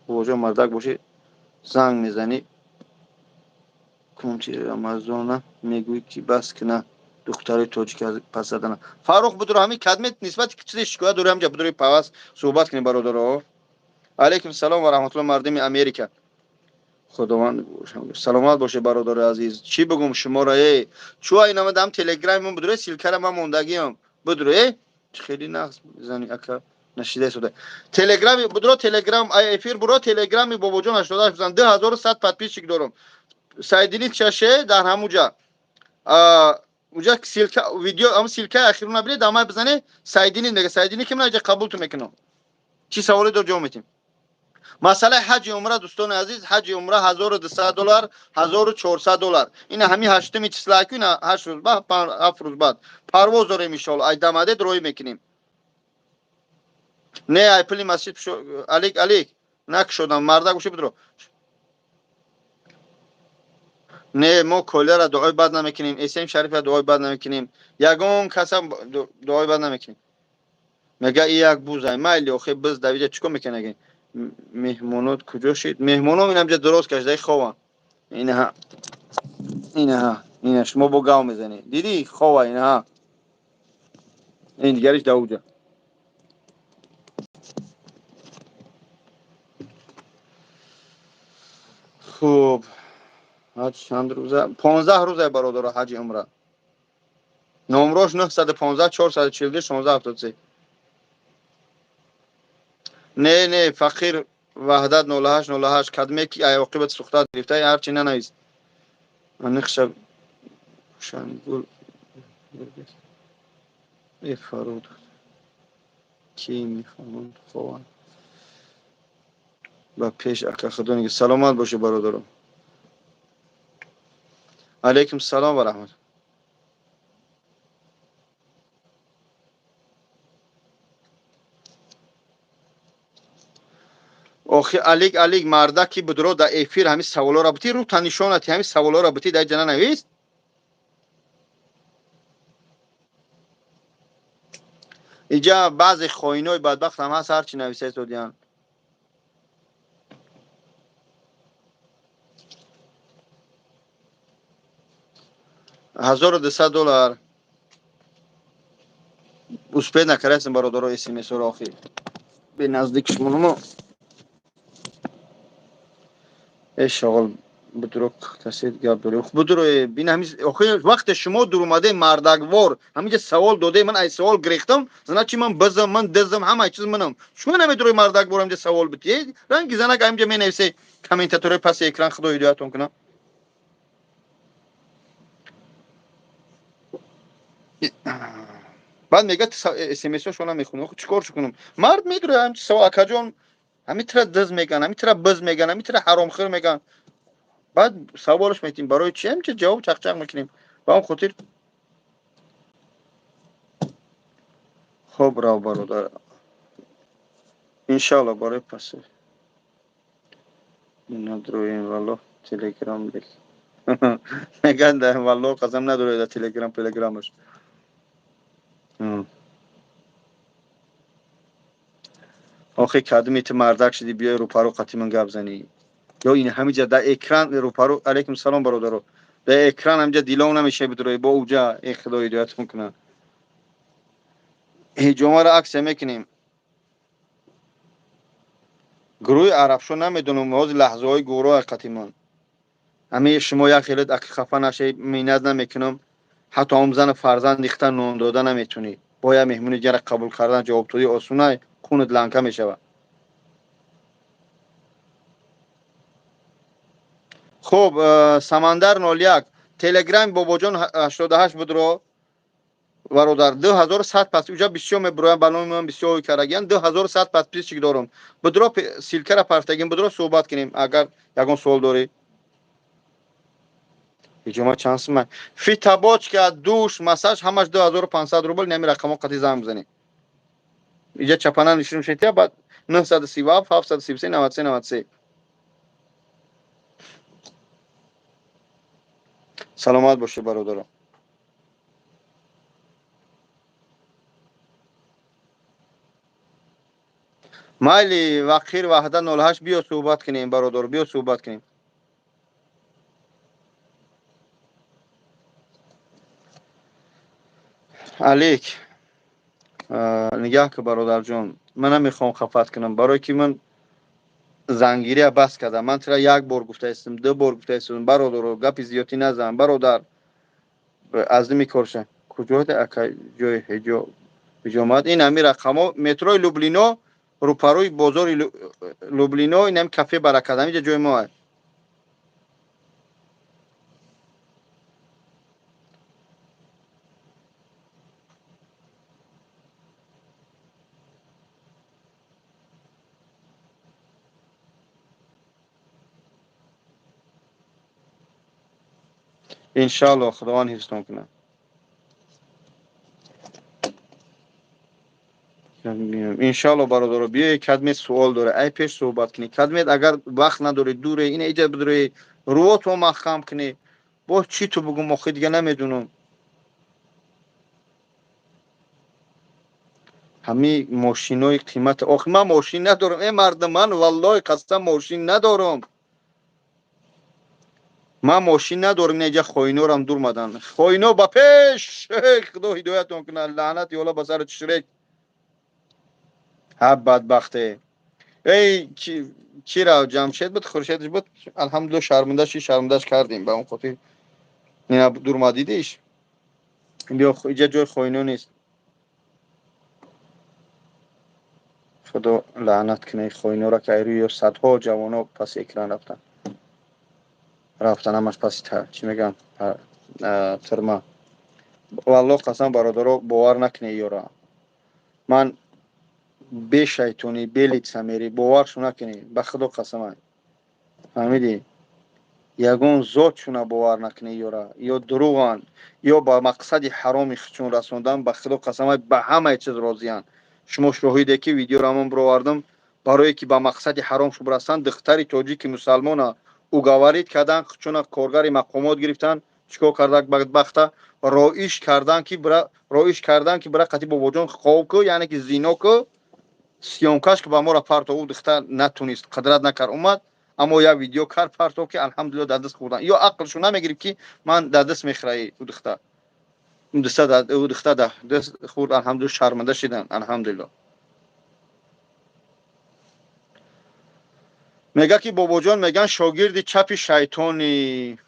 اوجا مردک باشی زنگ میزنی کنچی رمضان میگویی که بس که نه دختری تاجیک پس زدن فاروق بدر همین کدمت نسبت که چیزی شکایت داره همجا بدر پاس صحبت کنیم برادرها علیکم السلام و رحمت الله مردم امریکا خداوند سلامت باشه برادر عزیز چی بگم شما را چو اینا مدام تلگرام من بدر سیلکر من موندگیم بدر خیلی نقص زنی اکا نشیده شده تلگرام بدر تلگرام ای افیر برو تلگرام بابا جان 88 بزن 2100 подписчик دارم соединить чаше در همونجا اونجا سیلکه ویدیو هم سیلکه اخیرون نبینه دامه بزنه سایدینی دیگه سایدینی که من اینجا قبول تو میکنم چی سوالی دار جواب میتیم مسئله حج عمره دوستان عزیز حج عمره $1200 $1400 این همین هشتمی چسلاکی نه 8 روز بعد 7 روز بعد پرواز داریم ان شاء الله ایدامده روی میکنیم نه ایپلی مسجد علیک علیک نک شدم مردا گوشه بدرو نه ما کلا را دعای بد نمیکنیم اسم شریف را دعای بد نمیکنیم یگان کس هم دعای بد نمیکنیم میگه این یک بوزه مایلی آخه بز دویده چیکار میکنه اگه مهمونات کجا شید مهمونام این همجا درست کشده خواه اینها اینها شما با گاو میزنی دیدی خواه اینها این دیگرش دوجه خوب حج چند روزه 15 روزه برادر حج عمره نمراش 915 442 1673 نه فقیر وحدت 08 کدمه کی عاقبت سوختات گرفته هر چی ننویس نقش شنگول ای فرود کی میخوام خوان با پیش اکا خدونی سلامت باشه برادرم علیکم السلام و رحمت آخه علیک مردا کی بدرو در افیر همین سوالا را بتی رو تنشوناتی همین سوالا را بتی در جنا نویس اینجا بعضی خوینای بدبخت هم هست هر چی نویسه سودیان $1200 успеть نکردم برادر اس ام اس را آخه به نزدیک شما شغل بدرو تاسید گپ داره بدرو بین همین آخه وقت شما در اومده مردگوار همینجا سوال داده من ای سوال گرفتم زنا چی من بزم من دزم همه چیز منم شما نمیدونی مردگوار همینجا سوال بتید رنگ زنا که همینجا می نویسه کامنتاتور پس اکران خدا هدایتون کنه بعد میگه اس ام اس شونا میخونه چیکار کنم مرد میدونه هم سوال کجون همین طرح دز میگن همین طرح بز میگن همین طرح حرام خور میگن بعد سوالش میتیم برای چی هم که جواب چخچق میکنیم با هم خاطر خب را برادر انشالله برای پس ندرویم والله تلگرام لیک میگن ده والله قسم نداره در تلگرامش. آخه کدوم مردک شدی بیای رو پرو قطیمون گپ زنی یا این همینجا در اکران رو پرو. علیکم سلام برادرو. در اکران همینجا دیلو نمیشه بدروی با اوجا ای خدا هدایت میکنه. هجوم را عکس میکنیم گروه عرب شو نمیدونم از لحظه های گروه قطیمان همه شما یک خیلی خفه نشه مینت نمیکنم حتی آموزن فرزند ریختن نون دادن نمیتونی باید مهمونی جره قبول کردن جواب توی آسونه خونت لنکه میشود. خب سمندر 01 تلگرام بابا جان 88 بدرو برادر 2100 پس اونجا بسیار میبرویم بالون من بسیار کرگیان 2100 پس پیش چیک دارم بدرو سیلکر پرتگیم بدرو صحبت کنیم اگر یگون سوال داری. هجوم چانس من فی تباچ که دوش مساج همش 2500 روبل نمی رقم قطعی زنگ بزنی اینجا چپانا نشون شدی بعد 937 733 93 93. سلامت باشه برادرم. مایلی وقیر وحده 08 بیا صحبت کنیم برادر بیا صحبت کنیم. علیک نگاه که برادر جان من نمیخوام خفت کنم برای که من زنگیری بس کردم. من ترا یک بار گفته استم دو بار گفته استم برادر گپی زیادی نزن برادر از نمیکرشه کجا ده جای حجامت این همین رقم مترو لوبلینو رو پروی بازار لوبلینو این هم کافه برکت همینجا جای ما هست. انشالله خداوند حفظتون کنه. انشالله برادر بیا کدمی سوال داره ای پیش صحبت کنی کدمیت اگر وقت نداری دوره این ایجا بداری رو تو مخم کنی با چی تو بگم آخه دیگه نمیدونم همه ماشینای قیمت آخه من ماشین ندارم ای مرد من والله قسم ماشین ندارم من ماشین ندارم اینجا خوینور هم دور مدن خوینو با پیش خدا هدایتون کنه لعنت یالا با سر چشرک ها بدبخته ای کی را جمشید بود خورشیدش بود الحمدلله شرمندهش کردیم به اون خاطر اینا دور ما دیدیش بیا اینجا جای خوینو نیست خدا لعنت کنه خوینو را که روی صدها جوانا پس اکران رفتن همش پس چی میگن ترما والله قسم برادرو باور نکنه یورا من به شیطونی به لیت سمیری باورشو نکنی به خدا قسم فهمیدی یگون ذات شونه باور نکنی یورا یا دروغان یا با مقصد حرام خچون رسوندن به خدا قسم به همه چیز راضیان. شما شاهده که ویدیو را من برآوردم برای که با مقصد حرام شو برسن دختری تاجیک مسلمان او گوارید کردن خچون کارگر مقامات گرفتن چیکار کردن بدبخته رایش کردن که برای قتی بابا جان خواب کو یعنی که زینا کو سیامکش که با ما را پرتو او دختر نتونست قدرت نکرد اومد اما یا ویدیو کار پرتو که الحمدلله در دست خوردن یا عقلشو نمیگیره که من در دست میخرایی او دختر او دختر در دست خورد الحمدلله شرمنده شدن الحمدلله. میگه که بابا جان میگن شاگرد چپ شیطانی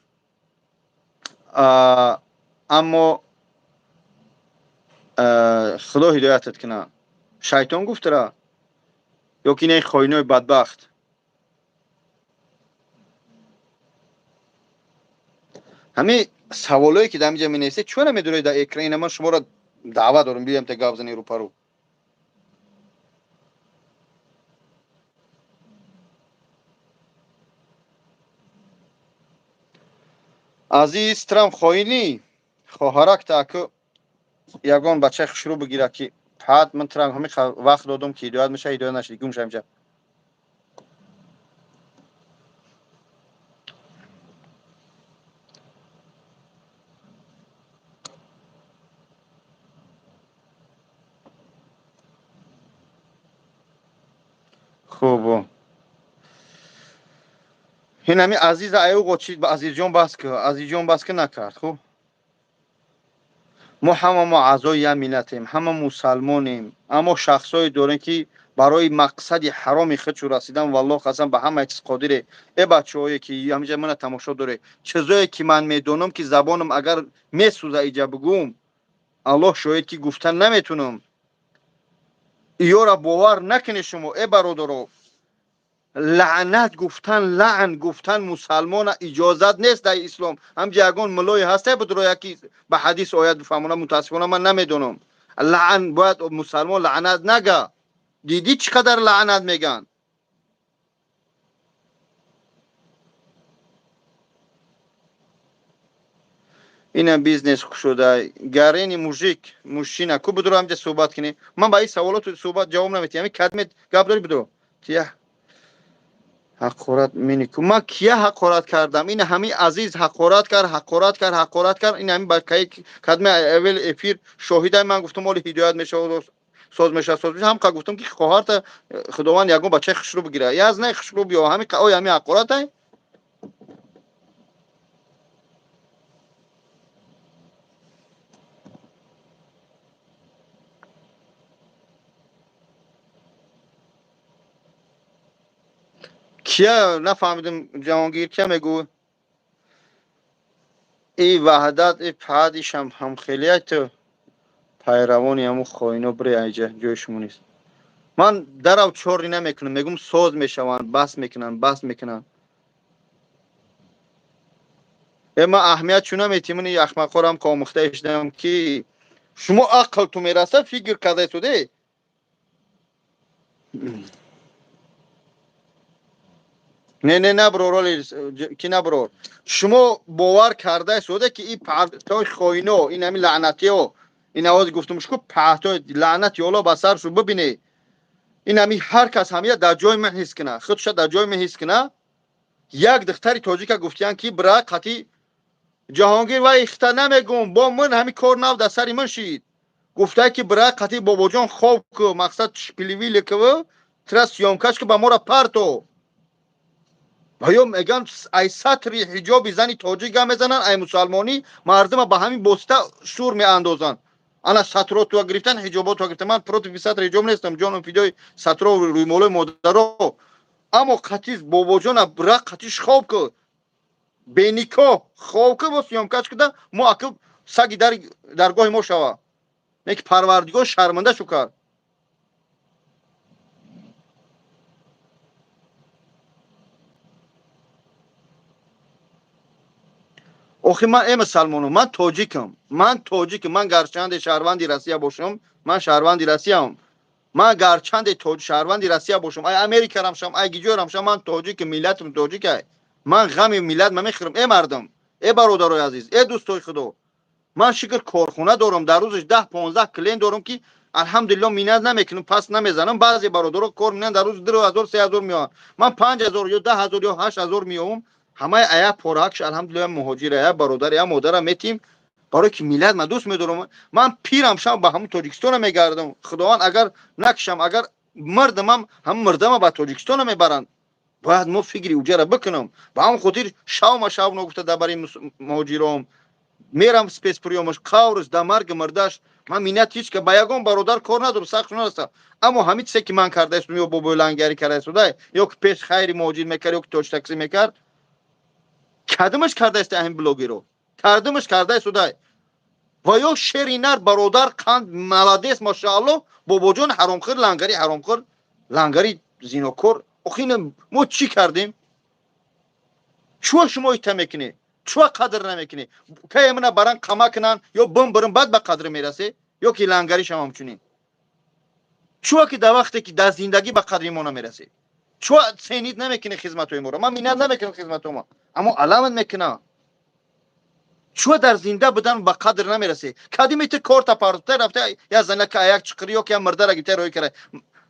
اما خدا هدایتت کنه شیطان گفت را یا که نه خوینای بدبخت همه سوالایی که در اینجا می‌نویسه چون نمیدونی در اکران من شما را دعوت دارم بیام تا گپ زنی رو پرو. عزیز ترام خوینی خواهرک تا که یگان بچه شروع بگیره که بعد من ترام همین وقت دادم که هدایت میشه هدایت نشد گم شم. خوب این همی عزیز ایو قوچید با عزیز جان بس که نکرد. خب ما همه ما اعضای یک ملتیم، همه مسلمانیم، اما شخصای دارن که برای مقصد حرام خودشون رسیدن والله قسم به همه چیز قادره. ای بچه‌هایی که همینجا من تماشا داره چیزایی که من میدونم که زبانم اگر میسوزه اینجا بگم الله شاید که گفتن نمیتونم. ایورا باور نکنه شما ای برادرو، لعنت لعن گفتن مسلمان اجازت نیست در اسلام. هم جگان ملای هسته بدرو یکی به حدیث آیت بفهمونه متاسفانه من نمیدونم. لعن باید مسلمان لعنت نگه. دیدی چقدر لعنت میگن. اینم بیزنس شده گرین موژیک مشینه کو بدرو همجا صحبت کنی. من با این سوالات صحبت جواب نمیدم. همین کدمت گپ داری بدرو تیه حقارت مینیکو من کیا حقارت کردم؟ این همین عزیز حقارت کرد. این همین بلکه کدم اول افیر شاهده من گفتم مال هدایت میشه و ساز میشه هم که گفتم که خواهرت خداوند یگون بچه خشرو بگیره یا از نه خشرو بیا همین که همین حقارت های کیا نفهمیدم جهانگیر کیا میگو این وحدت این پادیش هم خیلی تو پیروانی همون خوینو بری اینجا جوشمون نیست. من درو چوری نمیکنم میگم ساز میشوند بس میکنن اما اهمیت چونه میتیمونی احمق خورم که آموخته اشدم که شما عقل تو میرسه فکر کرده شده نه برو کی نه برو شما باور کرده شده که این پرتای خوینو این همین لعنتی ها این آواز گفتم شکو پرتای لعنتی اولا بسر شو ببینه این همین هر کس همیه در جای من حس کنه خودش در جای من حس کنه. یک دختری تاجیک گفتیان که برای قطعی جهانگیر و اختا نمیگم با من همین کار نو در سری من شید گفته که برای قطعی بابا جان خواب که مقصد شپیلیویل که ترس سیامکش که با ما را پرتو باید میگن ای سطری حجابی زنی تاجیک هم میزنن ای مسلمانی مردم با همین بسته شور می اندازن. انا سطرات تو گرفتن حجابات تو گرفتن من پروت فی سطر حجاب نیستم جانم فیدای سطرا روی مولای مادرو اما قطعی بابا جان برای قطعیش خواب که بینیکا خواب که با سیامکش کده ما اکل سگی درگاه ما شوه یک پروردگار شرمنده شو کرد. آخه من ای مسلمانو من تاجیکم من گرچند شهروندی روسیه باشم من شهروندی روسیه ام من گرچند شهروندی روسیه باشم ای امریکا رم شم ای گیجو رم شم من تاجیک ملتم تاجیکه من غم ملت من میخورم ای مردم ای برادرای عزیز ای دوستای خدا من شکر کارخونه دارم در روزش 10 15 کلین دارم که الحمدلله مینت نمیکنم پس نمیزنم. بعضی برادرها کار میکنن در روز 2000 3000 میان من 5000 یا 10000 یا 8000 میام همه ایا پرحقش الحمدلله مهاجر ایا برادر یا مادر میتیم برای که ملت من دوست میدارم. من پیرم شم به همون تاجیکستان میگردم خداوند اگر نکشم اگر مردمم هم مردم به تاجیکستان میبرن باید ما فکری اوجره بکنم با هم خاطر شاو نگفته درباره مهاجرام میرم سپیس پریومش قاورش در مرگ مردش من مینت هیچ که با یگان برادر کار ندارم سخت نرسه اما همین چیزی که من کرده استم یا بابا لنگری کرده شده یا که پیش خیری موجود میکرد یا که توش تاکسی میکرد کدومش کرده است همین بلوگی رو کدومش کرده شده و یا شرینر برادر قند ملادیس ماشاءالله بابا جان حرامخور لنگری زیناکور اخین ما چی کردیم چو شما ایت میکنی چو قدر نمیکنی که امنا بران کما کنن یا بم برن بعد به قدر میرسه یا که لنگری شما همچنین چو که در وقتی که در زندگی به قدر ما نمیرسه چو سینید نمیکنی خدمت ما رو من مینت نمیکنم خدمت ما اما علامت میکنه چو در زنده بودن به قدر نمیرسه کدی میت کارت پارته رفته یا زنه که یک چقریو که مرده را گیته روی کرده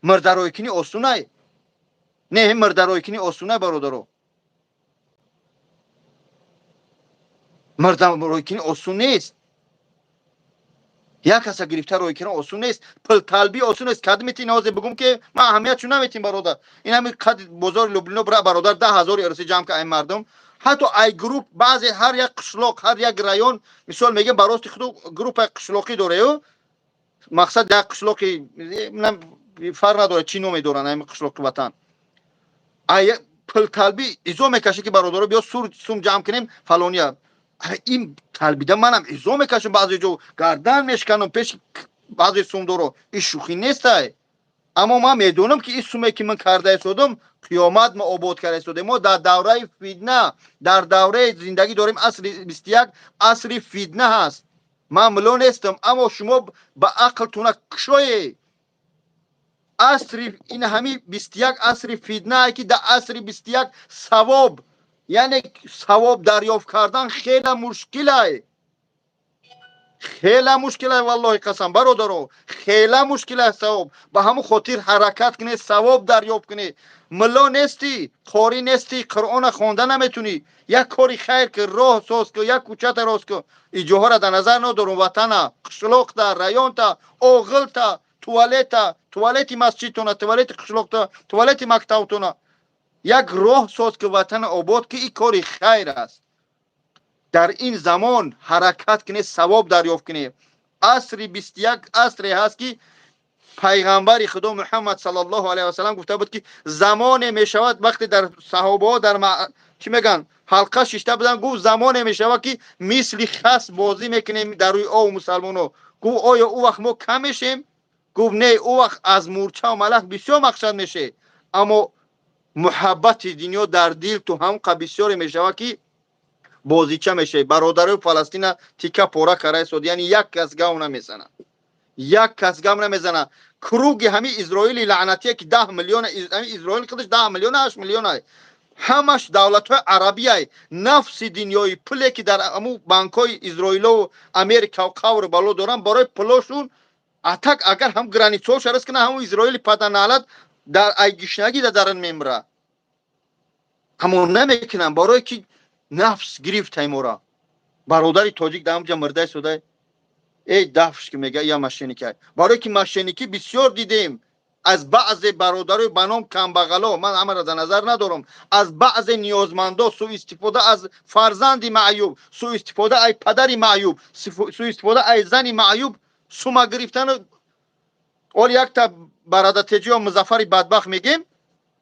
مرده روی کنی آسونه نه مرده روی کنی آسونه برادرو مرده روی کنی آسون نیست یک کس گرفتار روی کردن آسون نیست. پل طلبی آسون است. کد میتین نوازه بگم که ما اهمیتشون نمیتیم برادر. این همین قد بزرگ لوبلینو برادر 10,000 ارسی جمع که این مردم حتی ای گروپ بعضی هر یک قشلاق هر یک رایون مثال میگه براستی خود گروپ قشلاقی داره و مقصد یک قشلاقی فرق نداره چی نومی دارن این قشلاق وطن ای پل طلبی ایزو میکشه که برادر بیا سوم جمع کنیم فلانیا این طلبیده منم ایزو میکشم بعضی جو گردن میشکنم پیش بعضی سوم دارو این شوخی نیست اما من میدونم که این سومه که من کرده شدم قیامت ما آباد کرده شدیم. ما در دوره فتنه در دوره زندگی داریم. عصر 21 عصر فتنه هست. من ملو نیستم اما شما به عقلتون کشوی عصر این همین 21 عصر فتنه که در عصر 21 ثواب یعنی ثواب دریافت کردن خیلی مشکله. خیلی مشکله والله قسم برادرو خیلی مشکله ثواب به همون خاطر حرکت کنی ثواب دریافت کنی. ملا نیستی قاری نیستی قرآن خوانده نمیتونی یک کاری خیر که راه ساز که یک کوچه راست که ایجوها را در نظر ندارم وطن قشلاق تا رایون تا اوغل تا توالت مسجد تونه توالت قشلاق تا توالت مکتب تونه یک راه ساز که وطن آباد که این کاری خیر است. در این زمان حرکت کنی ثواب دریافت کنی. عصر 21 عصر هست که پیغمبر خدا محمد صلی الله علیه و سلم گفته بود که زمان می شود وقتی در صحابه ها در چی میگن حلقه ششته بودن گفت زمان می شود که مثل خس بازی میکنیم در روی آب مسلمانو. گفت آیا او وقت ما کم میشیم؟ گفت نه او وقت از مورچه و ملخ بسیار مقصد میشه اما محبت دنیا در دل تو هم بسیار می شود که بازیچه میشه. برادرای فلسطین تیکه پاره کرده شد یعنی یک کس گام نمیزنه یک کس گام نمیزنه. کروگ همین اسرائیل لعنتی که 10 میلیون اسرائیل خودش 10 میلیون 8 میلیون همش دولت های عربی های نفس دنیای پولی که در امو بانک های اسرائیل و امریکا و قور بالا دارن برای پولشون اتک اگر هم گرانیتو شرس کنه هم اسرائیل پدنالت در ایگشنگی درن میمره اما نمیکنن برای که نفس گرفت تیمورا. برادری تاجیک در همجا مرده شده ای دفش که میگه یا مشینیکی برای که مشینیکی بسیار دیدیم از بعض برادرای بنام کمبغلا من همه را در نظر ندارم از بعض نیازمندا سو استفاده از فرزند معیوب سو استفاده از پدر معیوب سو استفاده از زن معیوب سوما گرفتن اول یک تا برادر تجی و مظفر بدبخت میگیم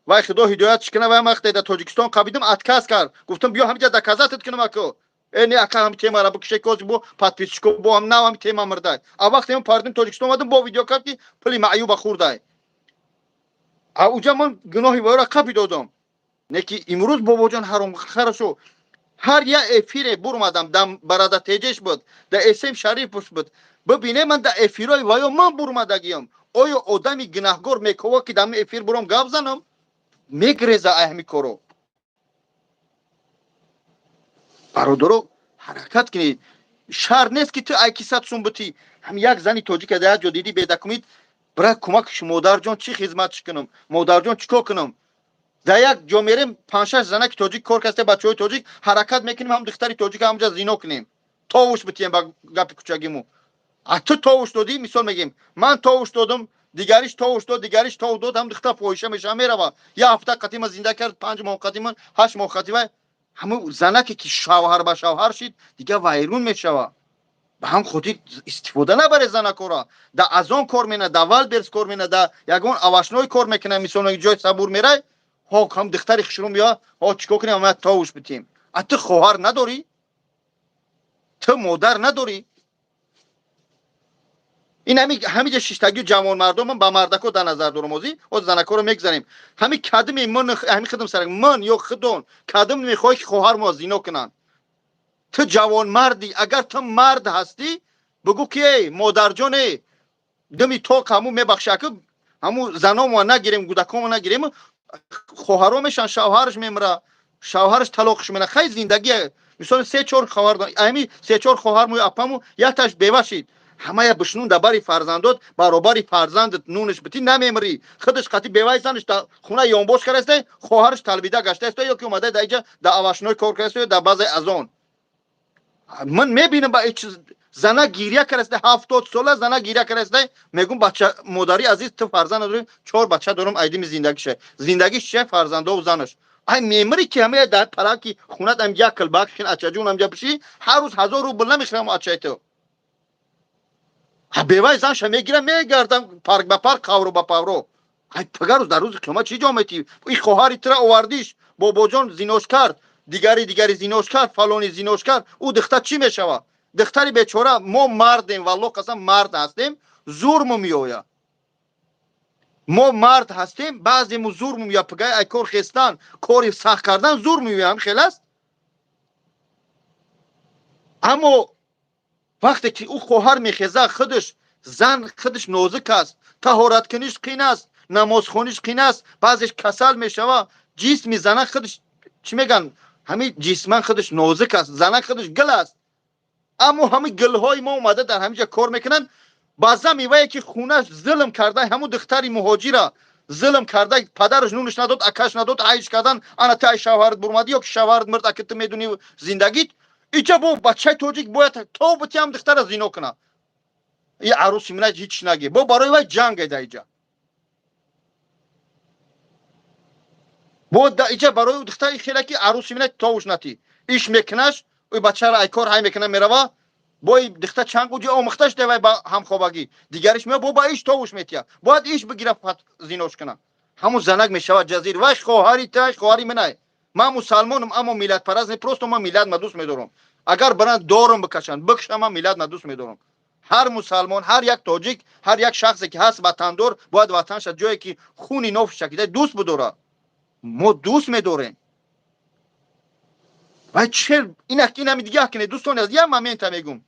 وای خدا هدایتش کنه و وقتی در تاجیکستان قبیدم اتکاس کرد گفتم بیا همینجا دکازاتت کنم اکو اینی اکا هم تیما را بکشه کوز بو پاتپیچکو بو هم نام هم تیما مرده ا وقتی من پاردم تاجیکستان اومدم با ویدیو کرد که پلی معیوب خورده اوجا من گناهی وارا قبی دادم نه که امروز بابا جان حرام خرشو هر یا افیر برمادم دم برادر تیجش بود در اسم شریف بود ببینه من در افیرای وایو من برمادگیم آیا آدمی گناهگار میکوه که دم افیر برم گاو زنم میگریزه اهمی کرو برادرو حرکت کنید شهر نیست که تو ایکیست سون بتی هم یک زنی تاجیک در جا دیدی پیدا کنید برای کمکش مادر جان چی خدمتش کنم مادر جان چیکار کنم در یک جا میریم 5 6 زنه که تاجیک کار کرده بچهای تاجیک حرکت میکنیم هم دختری تاجیک همونجا زینا کنیم تاوش بتیم با گپ کوچگیمو تو تاوش دادی مثال میگیم من تاوش دادم دیگریش تاوش داد دیگریش تاوش داد هم دختر فاحشه میشه میره یا هفته قدیم زنده کرد 5 ماه قدیم 8 ماه قدیم همون زنه که شوهر به شوهر شید دیگه وایرون میشوه به هم خودی استفاده نبره زنه کورا در از آن کار مینه در ول برس کار مینه در یگان اواشنوی کار میکنه مثلا جای صبور میره ها هم دختری خشروم بیا ها چیکار کنیم ما تاوش بتیم تو خواهر نداری تو مادر نداری این همین ششتگی جوان مردم من با مردکو در نظر دارم ازی او زنکو رو میگذاریم همین کدم من همین خدم سر من یا خدون کدم میخوای که خواهر ما زینا کنن تو جوان مردی اگر تو مرد هستی بگو که مادر جان دمی تو همو میبخشه که همو زنامو نگیریم گودکامو نگیریم خواهرا میشن شوهرش میمره شوهرش طلاقش میده خیلی زندگی مثلا 3 4 خواهر دارم همین 3 4 خواهر مو اپامو یتاش بیوه شید همه بشنون در باری فرزندات برابری فرزندت نونش بتی نمیمری خودش قطی بیوه زنش در خونه یانباش کرسته خواهرش طلبیده گشته است یا که اومده در اینجا در اواشنوی کار کرسته در بعض از آن من میبینم با این چیز زنا گیریه کرده 70 ساله زنا گیریه کرده میگم بچه مادری عزیز تو فرزند داری 4 بچه دارم ایدیم زندگیشه زندگیش چه فرزنده و زنش ای میمری که همه در پراکی خونت هم یک کلبک شین اچه جون هم بشی هر روز 1000 روبل نمیخرم اچه تو بیوای زنش میگیره میگردم پارک به پارک قاورو به پاورو ای پگرو در روز قیامت چی جامتی این خواهری ترا آوردیش بابا جان زینوش کرد دیگری زینوش کرد فلانی زینوش کرد او دختر چی میشوه دختری بیچاره ما مردیم والله قسم مرد هستیم زورمو میویا ما مرد هستیم بعضیمو زور میویا پگای ای کار خستن کاری سخت کردن زور میویا هم خیلی است اما وقتی که او خواهر میخیزه خودش زن خودش نازک است طهارت کنیش قین است نماز خونیش قین است بعضش کسل میشوه جسم میزنه خودش چی میگن همین جسمن خودش نازک است زنه خودش گل است اما همین گل های ما اومده در همینجا کار میکنن بعضا میوه که خونش ظلم کرده همون دختری مهاجر ظلم کرده پدرش نونش نداد اکش نداد عیش کردن انا تای شوهرت برمدی یا که شوهرت مرد اگه تو میدونی زندگیت اینجا با بچه توجیک باید تو بتی هم دختر زینو کنه این عروسی منه هیچ نگی با برای وای جنگ ایده اینجا با اینجا برای دختر خیلی که عروسی منه توش نتی ایش میکنش اوی بچه را ای کار های میکنه میروه با این دختر چند گوجه آمختش دوای با هم خوابگی دیگرش میاد با ایش توش میتیا باید ایش بگیره زینوش کنه همون زنگ میشود جزیر وای خواهری تاش خواهری منه من مسلمانم اما میلاد پرست نه پروستو من میلاد مدوس میدارم اگر برند دورم بکشن بکشم من میلاد مدوس میدارم هر مسلمان هر یک تاجیک هر یک شخصی که هست وطندار باید وطنش جایی که خونی نوف شکیده دوست بداره ما دوست میداریم و چه اینا دیگه کنه دوستان از یه مومنت میگم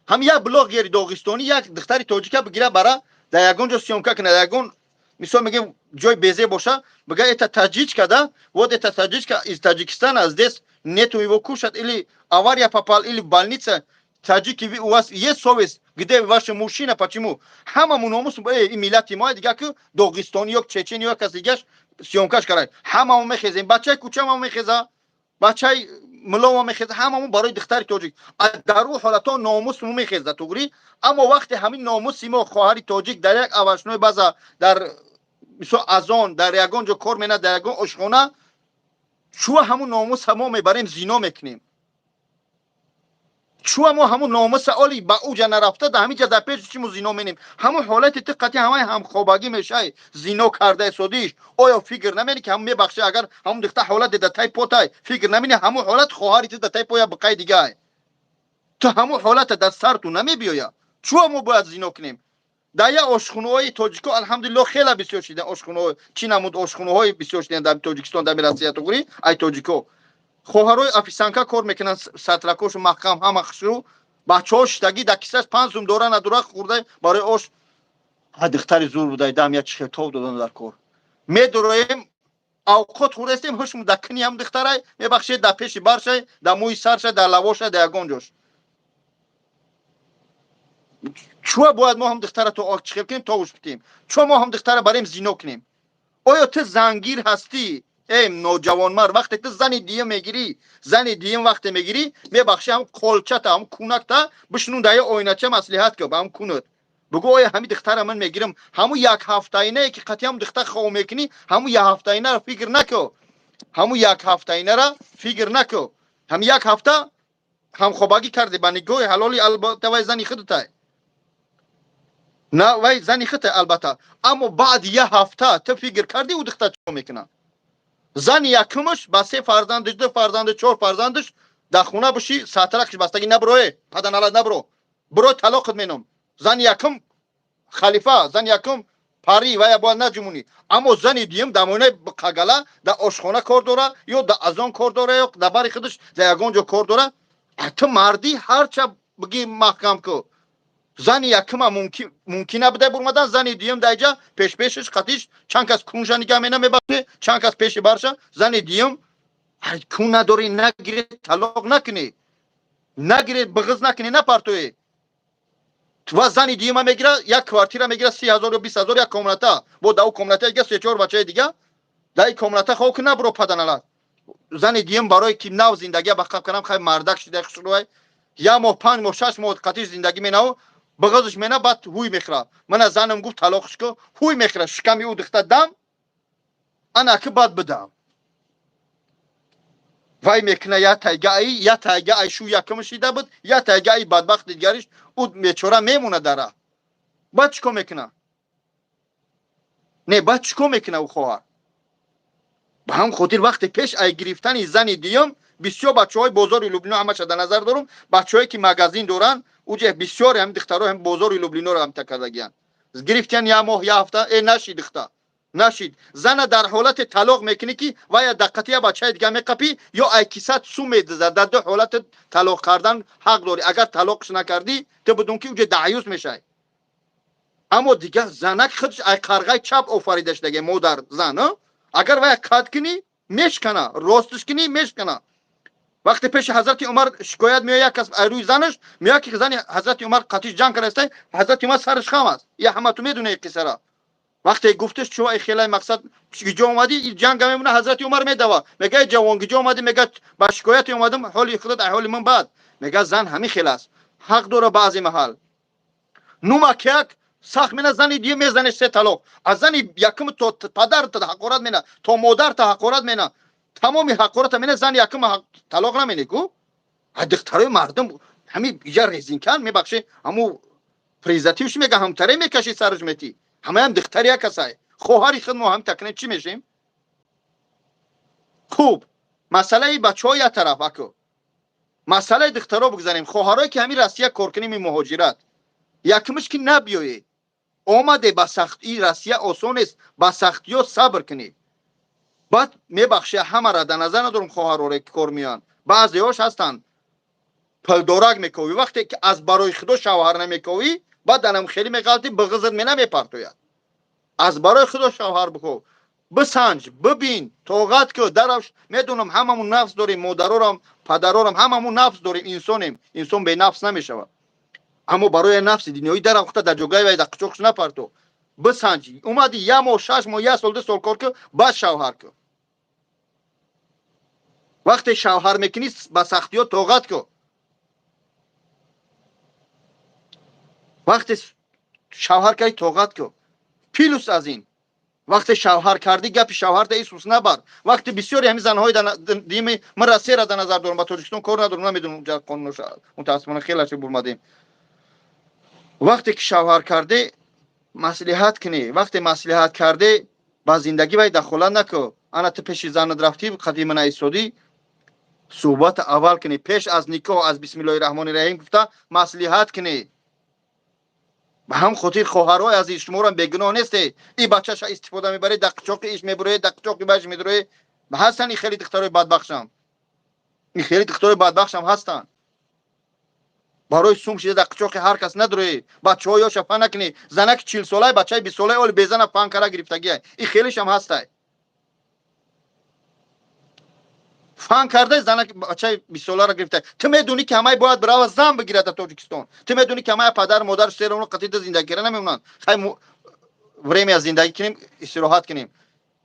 هم یک بلاگر داغستانی یک دختری تاجیک بگیره برای در یگون جو سیومکا کنه در یگون مثال میگم جای بیزه باشه بگه ایتا تاجیک کده вот это таджичка из Таджикистана здесь нету его кушать или авария попал или в больнице таджики у вас есть совесть где ваша мужчина почему хамаму номус и миллати мой дига ки дагестон ёк чечен ёк кас дигаш сёмкаш карай хамаму мехезем бачай кучаму мехеза бачай млома мехеза хамаму барои духтари тоҷик дар ӯ ҳолато номус мехеза тугри аммо вақте ҳамин номуси мо хоҳари тоҷик дар як авашнои база дар мисол азон дар ягон ҷо кор менад дар ягон ошхона чуа ҳамун номус ҳамо мебарем зино мекунем чуа мо ҳамун номуса оли ба уҷа нарафта да ҳамин ҷа дар пеш чимо зино менем ҳамун ҳолати ти қати ҳамаи ҳамхобагӣ мешай зино кардаи содиш оё фикр намени ки ҳамун мебахши агар ҳамун духта ҳолат дида тай потай фикр намени ҳамун ҳолат хоҳари ти да тай поя биқай дигай ту ҳамун ҳолата дар сарту намебиёя чуа мо бояд зино кунем дар як ошхонаҳои тоҷико алҳамдулиллоҳ хеле бисёр шидан ошхонаҳо чӣ намуд ошхонаҳои бисёр шидан дар тоҷикистон дар россия тугри ай тоҷико хоҳарои офисанка кор мекунанд сатракошу маҳкам ҳамашу бачаҳо шитагӣ дар кисаш 5 сум дора надора хӯрда барои ош духтари зур будай дам як чихетов додан дар кор медороем авқот хӯрдастем ҳушм дар кини ҳам духтарай мебахшед дар пеши баршай дар мӯи саршай дар лавошай дар ягон ҷош чуа бояд мо ҳам духтара то чихел кунем то уш битем чуа мо ҳам духтара барем зино кунем оё ту зангир ҳастӣ эй ноҷавонмард вақте ту зани диюм мегирӣ зани диюм вақте мегирӣ мебахши ҳам қолчата ҳам кунакта бишнун дар як ойнача маслиҳат кӯ ба ҳам кунут бугӯ оя ҳамин духтара ман мегирам ҳамун як ҳафтаинае ки қати ҳам духтар хов мекунӣ ҳамун як ҳафтаинаро фикр накӯ ҳамун як ҳафтаинара фикр накӯ ҳам як ҳафта ҳамхобагӣ карди ба нигоҳи ҳалоли албатта вай зани худатай на вай зани худатай албатта аммо баъди як ҳафта ту фикр кардӣ ӯ духтар чӣ мекунад зани якумаш ба 3 фарзандиш 2 фарзандиш 4 фарзандиш дар хона боши сатракш бастагӣ наброe паданала набро биро талоқат меном зани якум халифа зани якум пари вая бояд наҷумунӣ аммо зани дуюм дар монаи қагала дар ошхона кор дора ё дар азон кор дора ё дар бари худаш дар ягон ҷо кор дора ту мардӣ ҳарча бигӣ маҳкам кӯ зани якума мумкин набудай бурмадан зани дуюм даиҷа пешпешиш қатиш чанд кас кунша нигаҳ мена мебахше чанд кас пеши барша зани дуюм кун надорӣ нагирӣ талоқ накунӣ нагирӣ биғиз накунӣ напартоӣ ва зани дуюма мегира як квартира мегира 30,000 ё 20,000 як комната бо дар ӯ комната дига 3-4 бачаи дига дар ин комната хов ку набро паданала зани дуюм барои ки нав зиндагия ба қаб кардам хай мардак шида хушрӯай یا ماه 5 ماه 6 ماه قطعی زندگی مینا بغضش مینا بعد هوی میخره من زنم گفت طلاقش کو هوی میخره شکمی او دختر دم انا که بعد بدم وای میکنه یا تایگه ای شو یکم شیده بود یا تایگه ای بدبخت دیگریش او میچوره میمونه داره بعد چیکار میکنه نه بعد چیکار میکنه او خواهر به هم خاطر وقت پیش ای گرفتن زن دیوم بسیار بچهای بازار لوبلینو همش در نظر دارم بچه‌ای که مغازین دارن اوجه بسیار هم دخترها هم بازار لوبلینو رو هم تکردگیان گرفتن یا ماه یا هفته ای نشید دختر نشید زن در حالت طلاق میکنه که و یا دقتی بچه دیگه میقپی یا ای کیسات سو میدزه در دو حالت طلاق کردن حق داری اگر طلاقش نکردی تو بدون که اوجه دعیوس میشه اما دیگه زنک خودش ای قرغه چپ آفریدش دیگه مادر زن اگر وای قد کنی میشکنه راستش کنی میشکنه وقتی پیش حضرت عمر شکایت میاد کس روی زنش میاد که زن حضرت عمر قتیش جنگ کرده حضرت عمر سرش خم است یا همه تو میدونه این قصه را وقتی گفتش چه ای خیلی مقصد گیجا اومدی این جنگ میمونه حضرت عمر میدوا میگه جوان گیجا اومدی میگه با شکایت اومدم حالی خودت حال من بعد میگه زن همین خیلی است حق داره بعضی محل نوماکیک سخت مینا زنی دیگه میزنش سه طلاق از زنی یکم تو پدر تا حقارت مینا تو مادر تا حقارت مینا تمام حقارت مینا زن یکم طلاق نمینه کو دخترای مردم همین یه ریزین کن میبخشه همو پریزاتیوش میگه هم تره میکشی سرش میتی همه هم دختری ها کسای خواهری خود ما هم تکنه چی میشیم خوب مسئله بچه های طرف اکو مسئله دخترها بگذاریم خواهرای که همین راسیه کارکنی مهاجرت یکمش که نبیوی آمده با سختی راسیه آسان است با سختی ها صبر کنی بعد میبخشه همه را در نظر ندارم خواهرها را که کار میان بعضی هاش هستن پلدارک میکوی وقتی که از برای خدا شوهر نمیکوی بعد دنم خیلی میغلطی بغضت می نمیپرتوید از برای خدا شوهر بکو بسنج ببین طاقت که درش میدونم هممون نفس داریم مادرارم پدرارم هممون نفس داریم انسانیم انسان به نفس نمیشود اما برای نفس دنیایی در وقت در جگای و در قچوکش نپرتو بسنجی اومدی یا ماه 6 ماه یا سال 2 سال کار که بعد شوهر که وقتی شوهر میکنی با سختی ها طاقت که وقتی شوهر کردی طاقت که پیلوس از این وقتی شوهر کردی گپ شوهر ده ایسوس نبر وقتی بسیاری همین زنهای دیم من راستی را در نظر دارم با تاجیکستان کار ندارم نمیدونم اونجا قانونش متاسفانه خیلی چه برمدیم وقتی که شوهر کردی مصلحت کنی وقتی مصلحت کردی با زندگی باید دخالت نکو انا تو پیش زن رفتی قدیم نایسودی صحبت اول کنی پیش از نکاح از بسم الله الرحمن الرحیم گفته مصلحت کنی به هم خاطر خواهرای عزیز شما را بگناه نیست این بچه‌ش استفاده میبره دقچاق ایش میبره دقچاق بهش میدره به هستن این خیلی دخترای بدبختم این خیلی دخترای بدبختم هستن برای سوم شده دقچاق هر کس نداره بچه‌ها یا شفا نکنی زنک 40 ساله بچه 20 ساله اول بزنه پان کرا گرفتگی این خیلیش هم هسته فان کرده زنک بچه 20 ساله را گرفته تو میدونی که همه باید برای زن بگیره در تاجیکستان تو میدونی که همه پدر مادر سر اون قطعی زندگی کردن نمیمونن خیلی ورمی از زندگی کنیم استراحت کنیم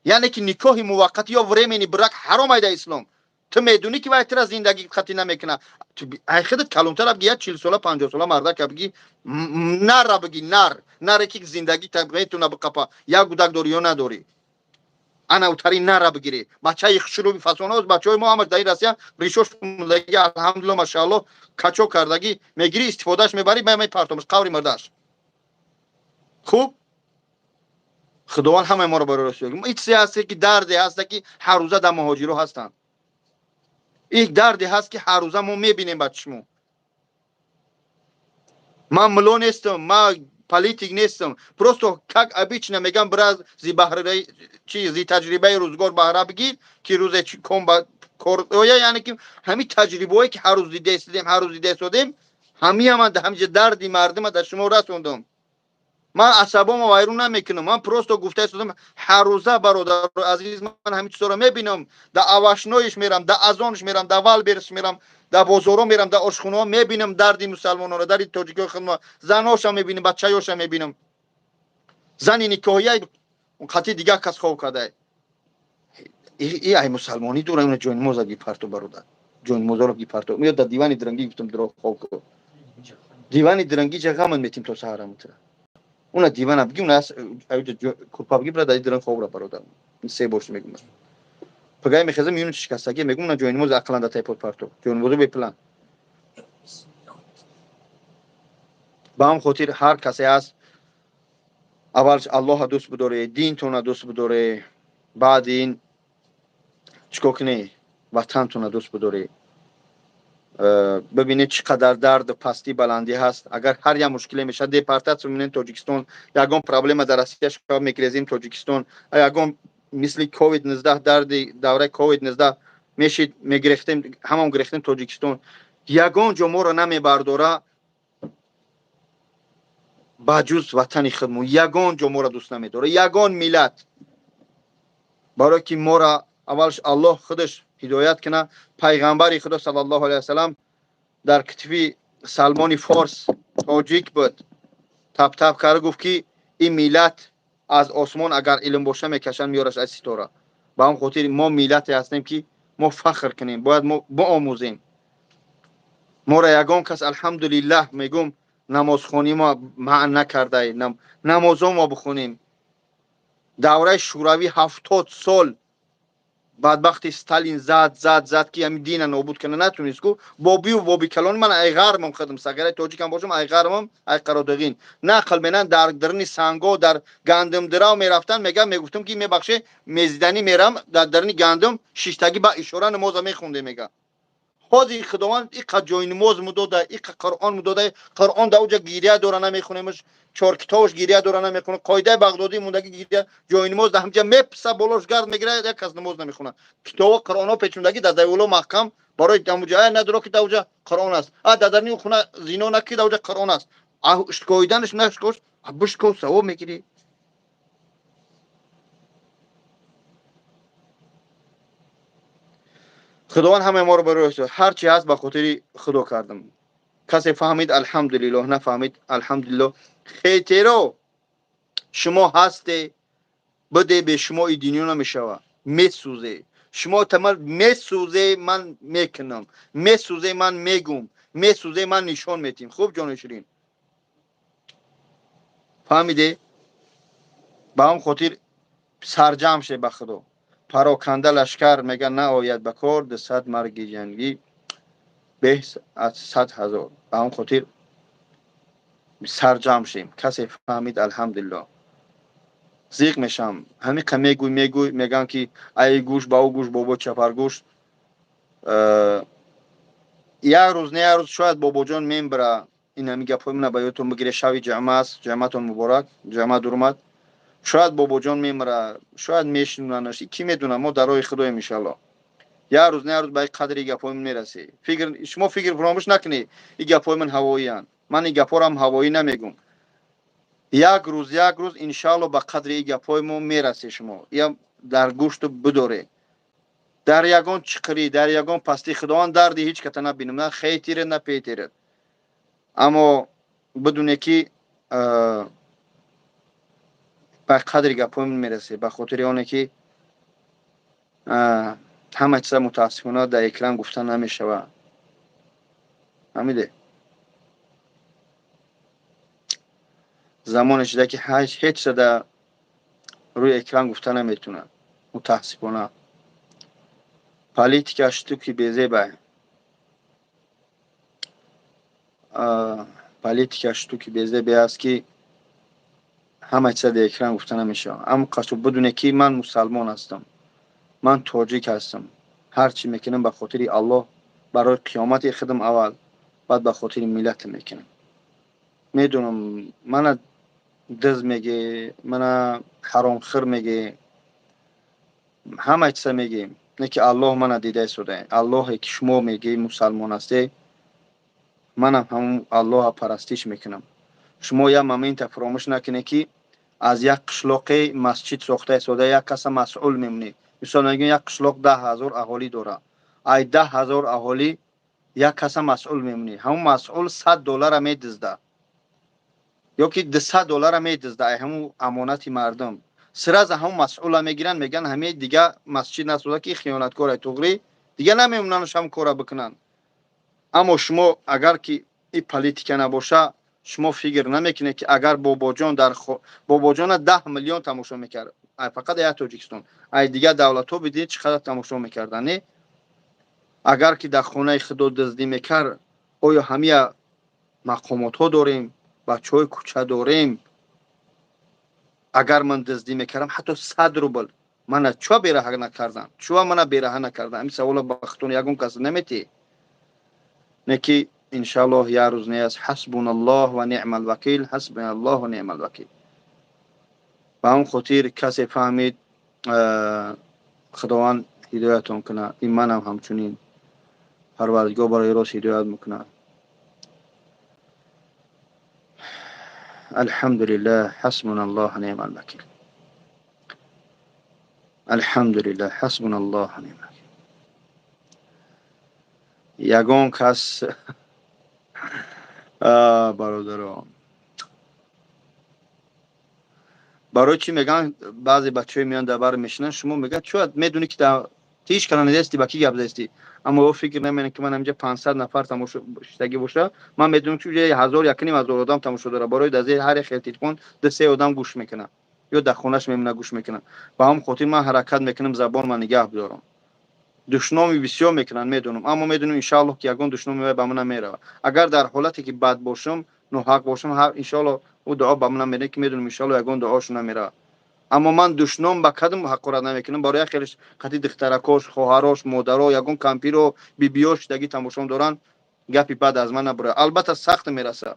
یعنی که نکاح موقتی یا ورمی برک حرام ایده اسلام تو میدونی که وقتی از زندگی خطی نمیکنه تو خودت کلانتر بگی 40 ساله 50 ساله مردا که بگی نر بگی نر که زندگی طبیعی تو نبقپا یا گودک داری یا نداری انا اوتری نر بگیری بچه شروع فسانه بچهای ما هم در راسیا ریشوش مولگی الحمدلله ماشاءالله کچو کردگی میگیری استفادهش میبری می پرتومش قوری مرداش خوب خداوند همه ما رو برای رسول این سیاسی که دردی هست که هر روزه در مهاجرو هستن این دردی هست که هر روزه ما میبینیم بچه‌مون من ملو نیستم من پلیتیک نیستم پروستو کاک ابیچ نمیگم براز زی بهره چی زی تجربه روزگار بهره بگیر که روز کم با کوریا یعنی که همین تجربه‌ای که هر روز دیدیم هر روز دیدیم همین همینجا دردی مردم در شما رسوندم من عصبامو وایرون نمیکنم من پروستو گفته استم هر روزه برادر عزیز من همین چیزا رو میبینم در اواشنویش میرم در ازونش میرم در والبرس میرم در بازارا میرم در آشخونه میبینم دردی مسلمانا رو در تاجیکا خدمت زناشا میبینم بچه‌هاشا میبینم زنی نکاحی اون خاطی دیگه کس خواب کرده ای مسلمانی دور اون جون موزگی پرتو برادر جون موزارو کی پارتو میاد در دیوانی درنگی گفتم درو خواب کو دیوانی درنگی چه غمن میتیم تو سهارا متر اون دیوان ابگی اون اس اوج کوپابگی برا در درن خواب را برادر سه борш میگم پگای میخزم میون شکستگی میگم اون جون موز عقلان در تایپور پارتو جون موزو به پلان با هم خاطر هر کسی است اولش الله دوست بداره دین تون دوست بداره بعد این چیکار کنی وطن تون دوست بداره ببینید چقدر درد پستی بلندی هست اگر هر یا مشکلی میشه دیپارتاسیون میبینید تاجیکستان یگان پرابلم در روسیه شما میگریزیم تاجیکستان یگان مثل کووید 19 درد دوره کووید 19 میشید میگرفتیم همون گرفتیم تاجیکستان یگان جمهور رو نمیبرداره باجوز وطن خودمون یگان جمهور رو دوست نمیداره یگان ملت برای که ما را اولش الله خودش هدایت کنه پیغمبر خدا صلی الله علیه و سلام در کتفی سلمان فارس تاجیک بود تپ تپ کرد گفت که این ملت از آسمان اگر علم باشه میکشن میارش از ستاره با هم خاطر ما ملتی هستیم که ما فخر کنیم باید ما آموزیم ما را یگان کس الحمدلله میگم نماز خونی ما معنی نکرده نماز ما بخونیم دوره شوروی 70 سال بدبخت استالین زد که همین دین نابود کنه نتونست کو بابی و بابی کلان من ای غرمم خدم سگره تاجیک هم باشم ای غرمم ای قرادغین نقل منن در درنی سنگو در گندم درا میرفتن میگفتم که میبخشه میزدنی میرم در درنی گندم شیشتگی با اشاره نماز میخونده میگه خودی خداوند این قد جای نماز مداده این قرآن مداده قرآن در اوجا گیریه دوره نمیخونیمش چهار کتابش گیریه دوره نمیخونه قاعده بغدادی موندگی گیریه جای نماز در همجا میپسه بالاش گرد میگیره یک کس نماز نمیخونه کتاب قرآن ها پیچوندگی در دیولا محکم برای دموجه نداره که در اوجا قرآن است در درنی خونه زینا نکی در اوجا قرآن است اشتکایدنش نشکوش بشکو ثواب میگیری خداوند همه ما رو برای هر چی هست به خاطر خدا کردم کسی فهمید الحمدلله نفهمید الحمدلله خیترو شما هستی بده به شما این دنیا نمیشوه میسوزه شما تمام میسوزه من میکنم میسوزه من میگم میسوزه من نشان میتیم خوب جان شیرین فهمیده با هم خاطر سرجم شه به خدا پراکنده لشکر میگه نه آید بکار ده 100 مرگ جنگی به از 100,000 با هم خاطر سرجم شیم کسی فهمید الحمدلله زیق میشم همین که میگوی میگن که ای گوش با او گوش بابا چپر گوش یک روز نه یک روز شاید بابا جان میبره این همی گپ من بایوتون بگیره شوی جمعه است جمعتون مبارک جمعه درمت شاید بابا جان میمره شاید میشنوننش کی میدونه ما در راه خدای ان شاء الله یک روز نه یک روز به قدری گپ من میرسی شما فکر فراموش نکنی این گپ من هوایی ان من این گپا هم هوایی نمیگم یک روز ان شاء الله به قدر این گپای ما میرسی شما یا در گوشت بداره در یگان چقری در یگان پستی خداوند دردی هیچ کته نبینم نه خیتیره نه پیتیره اما بدونه که به قدر گپای من میرسی به خاطر اونه که همه چیز متاسفانه در اکران گفتن نمیشوه همیده زمانش ده که هیچ چیز در روی اکران گفتن نمیتونه متاسفانه politika штуки безебай. Politika штуки безебай است که همه چیز در اکران گفته نمیشه اما قصد بدونه که من مسلمان هستم من تاجیک هستم هر چی میکنم به خاطر الله برای قیامت خودم اول بعد به خاطر ملت میکنم میدونم من دز میگه من حرام خور میگه همه چیز میگه نه که الله من دیده شده الله که شما میگی مسلمان هستی منم هم الله پرستش میکنم شما یا مومنت فراموش نکنید که از یک قشلاق مسجد ساخته شده یک کس مسئول میمونی مثلا میگن یک قشلاق 10,000 اهالی داره ای 10,000 اهالی یک کس مسئول میمونی همون مسئول $100 میدزده یا که $200 میدزده همون امانت مردم سر از همون مسئول میگیرن میگن همه دیگه مسجد نسوده که خیانتکار توغری دیگه نمیمونن شما کارا بکنن. اما شما اگر که این پالیتیکا نباشه شما فکر نمیکنه که اگر باباجان باباجان 10 میلیون تماشا میکرد، فقط یا تاجیکستان ای دیگه دولت ها بدید چقدر تماشا میکردن. اگر که در خانه خدا دزدی میکرد آیا همه مقامات ها داریم، بچه های کوچه داریم؟ اگر من دزدی میکردم حتی 100 روبل من چه بیره نکردم، چه من بیره نکردم؟ این سوال بختون یگون کس نمیتی نکی انشالله یا روز نیست. حسبنا الله و نعم الوکیل، حسبنا الله و نعم الوکیل. با اون خاطر کسی فهمید خداوند هدایتون کنه، این من هم همچنین پروردگار برای راست هدایت میکنه. الحمدلله حسبنا الله و نعم الوکیل. الحمدلله حسبنا الله و نعم الوکیل. یگان کس برادران برای چی میگن بعضی بچه میان دبر میشنن شما میگن چه میدونی که در تیش کنن نیستی با کی گپ زدی، اما او فکر نمیکنه که من اینجا 500 نفر تماشا شدگی باشه من میدونم که 1000 یکنیم هزار آدم تماشا داره، برای دزی هر خیلی تلفن ده 3 آدم گوش میکنه یا در خونش میمونه گوش میکنه. با هم خاطر من حرکت میکنم زبان من نگه دارم. دشنامی بسیار میکنن میدونم، اما میدونم ان شاء الله که یگان دشنامی به من نمیره. اگر در حالتی که بد باشم ناحق باشم ان شاء الله او دعا به من میره که میدونم ان شاء الله یگان دعاشون نمیره. اما من دشنام با کدام حقارت نمیکنم، برای خیلیش خاطی دخترکاش خواهرش مادرها یگان کمپیرو بیبیاش دگی تماشام دارن گپی بعد از من نبره. البته سخت میرسه،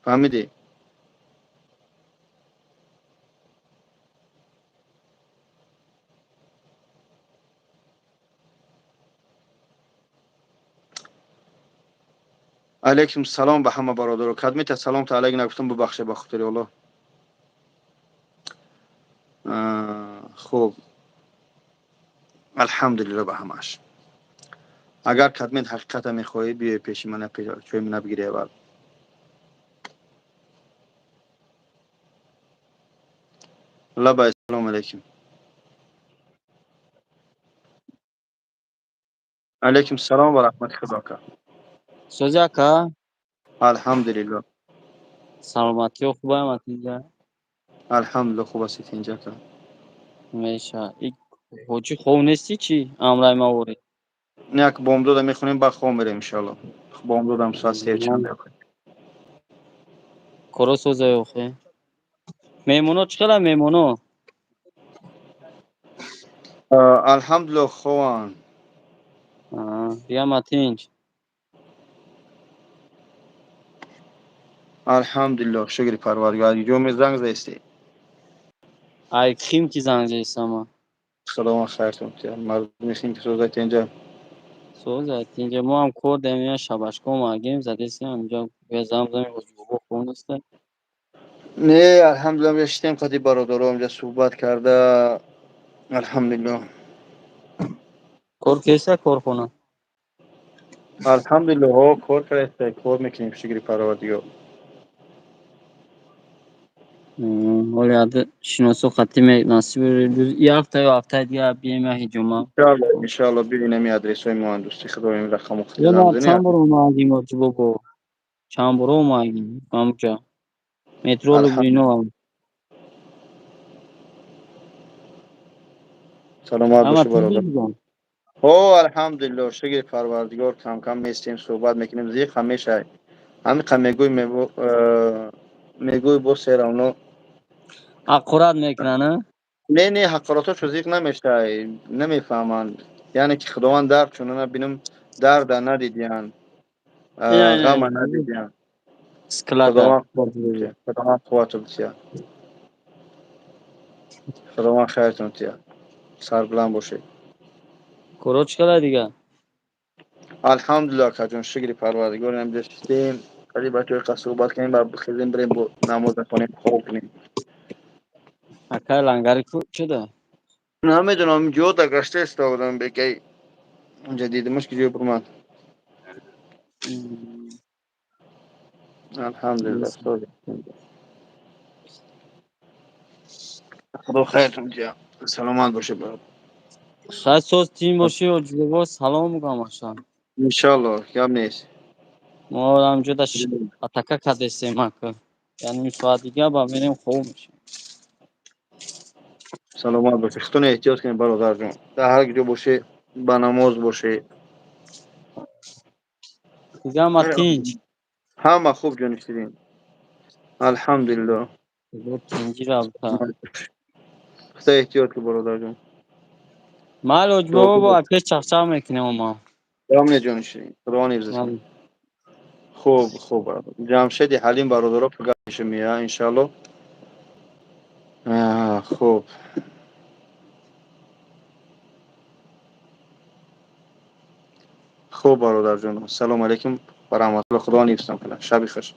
فهمیدی؟ علیکم سلام به همه برادر. خدمت سلام تا علیک نگفتم ببخشید به خاطر الله. خوب الحمدلله به همش. اگر خدمت حقیقت میخواهی بیا پیش من چوی من بگیری اول. الله با سلام علیکم. علیکم سلام و رحمت خدا کا. Sojaka, الحمدلله. سلامتی و خوبه متینجا الحمدلله خوب است اینجا کا. میشه ای هوچی خوب نیستی چی امرای ما وری نه که بامداد میخونیم با خواب میریم ان شاء الله. بامداد هم ساعت 3 چند دقیقه. کرو سوزه اوخه میمونو چقدر میمونو الحمدلله خوان. بیا متینج الحمدلله شکر پروردگار. جو می زنگ زدی. ای کیم کی زنجه سما سلام خیرتون که مرد میشین که سوزایت اینجا. سوزه اینجا ما هم کور دمیا شباشکو ما گیم زده سی همجا به زمزمی وجوبو خون است نه الحمدلله میشتیم قدی برادرام اینجا صحبت کرده. الحمدلله. کور کیسه کور خونه الحمدلله ها کار کرده کار میکنیم شکر پروردگار. ولی عاد شناسو خطی می نصیب روز یه هفته یا هفته دیگه بیایم هجوما ان شاء الله ببینیم ادرس های مهندسی خدا این رقم وقتی یه ما زنگ چند برو ما گیم وجوبو چند برو ما گیم همجا مترو الحمدلله. لوبرینو سلامت اما باشه برادر. تیزی الحمدلله شکر پروردگار. کم کم میستیم صحبت میکنیم زیخ همیشه همین که میگوی با سیرانو. اقراد میکنن نه نه حقاراتو چوزیق نمیشه نمیفهمند. یعنی که خداوند درد چونه نبینم درد ندیدیان غم این ندیدیان. سکلاتا خداوند قوتون تیه. خداوند قوتون تیه. خداوند خیرتون تیه. سر بلند باشه. کروچ کلا دیگه الحمدلله که جون شکر پروردگار نمیداشتیم کلی بچه که صحبت کنیم و بخیزیم بریم نماز کنیم خواب کنیم. اکای لنگری کو شده نمیدونم جو تا گشته استادم بکی اونجا دیدمش که جو برمان. الحمدلله سوزی. خدا خیرتون تیه. سلامت باشه برد. شاید سوز تیم باشی و جوگو سلام میگم اشان انشالله گپ نیست. ما همجا داشت اتاکا کدستیم که یعنی ساعت دیگه با میریم خوب میشه سلامت باشی. خودتون احتیاط کنید برادر جون. در هر جا باشی با نماز باشی. دیگه هم تینج همه خوب جان شیرین. الحمدلله. دیگه تینجی رابطه خدا احتیاط کن برادر جون. مال اجبه با اپی چخچه میکنیم ما دامنه جان شیرین. خدا نگذره. خوب برادر. جمشید حلیم برادرها پگاهش میاد انشالله. خوب. خوب برادر جان. سلام علیکم و رحمت الله. خدا نگذره. شب بخیر.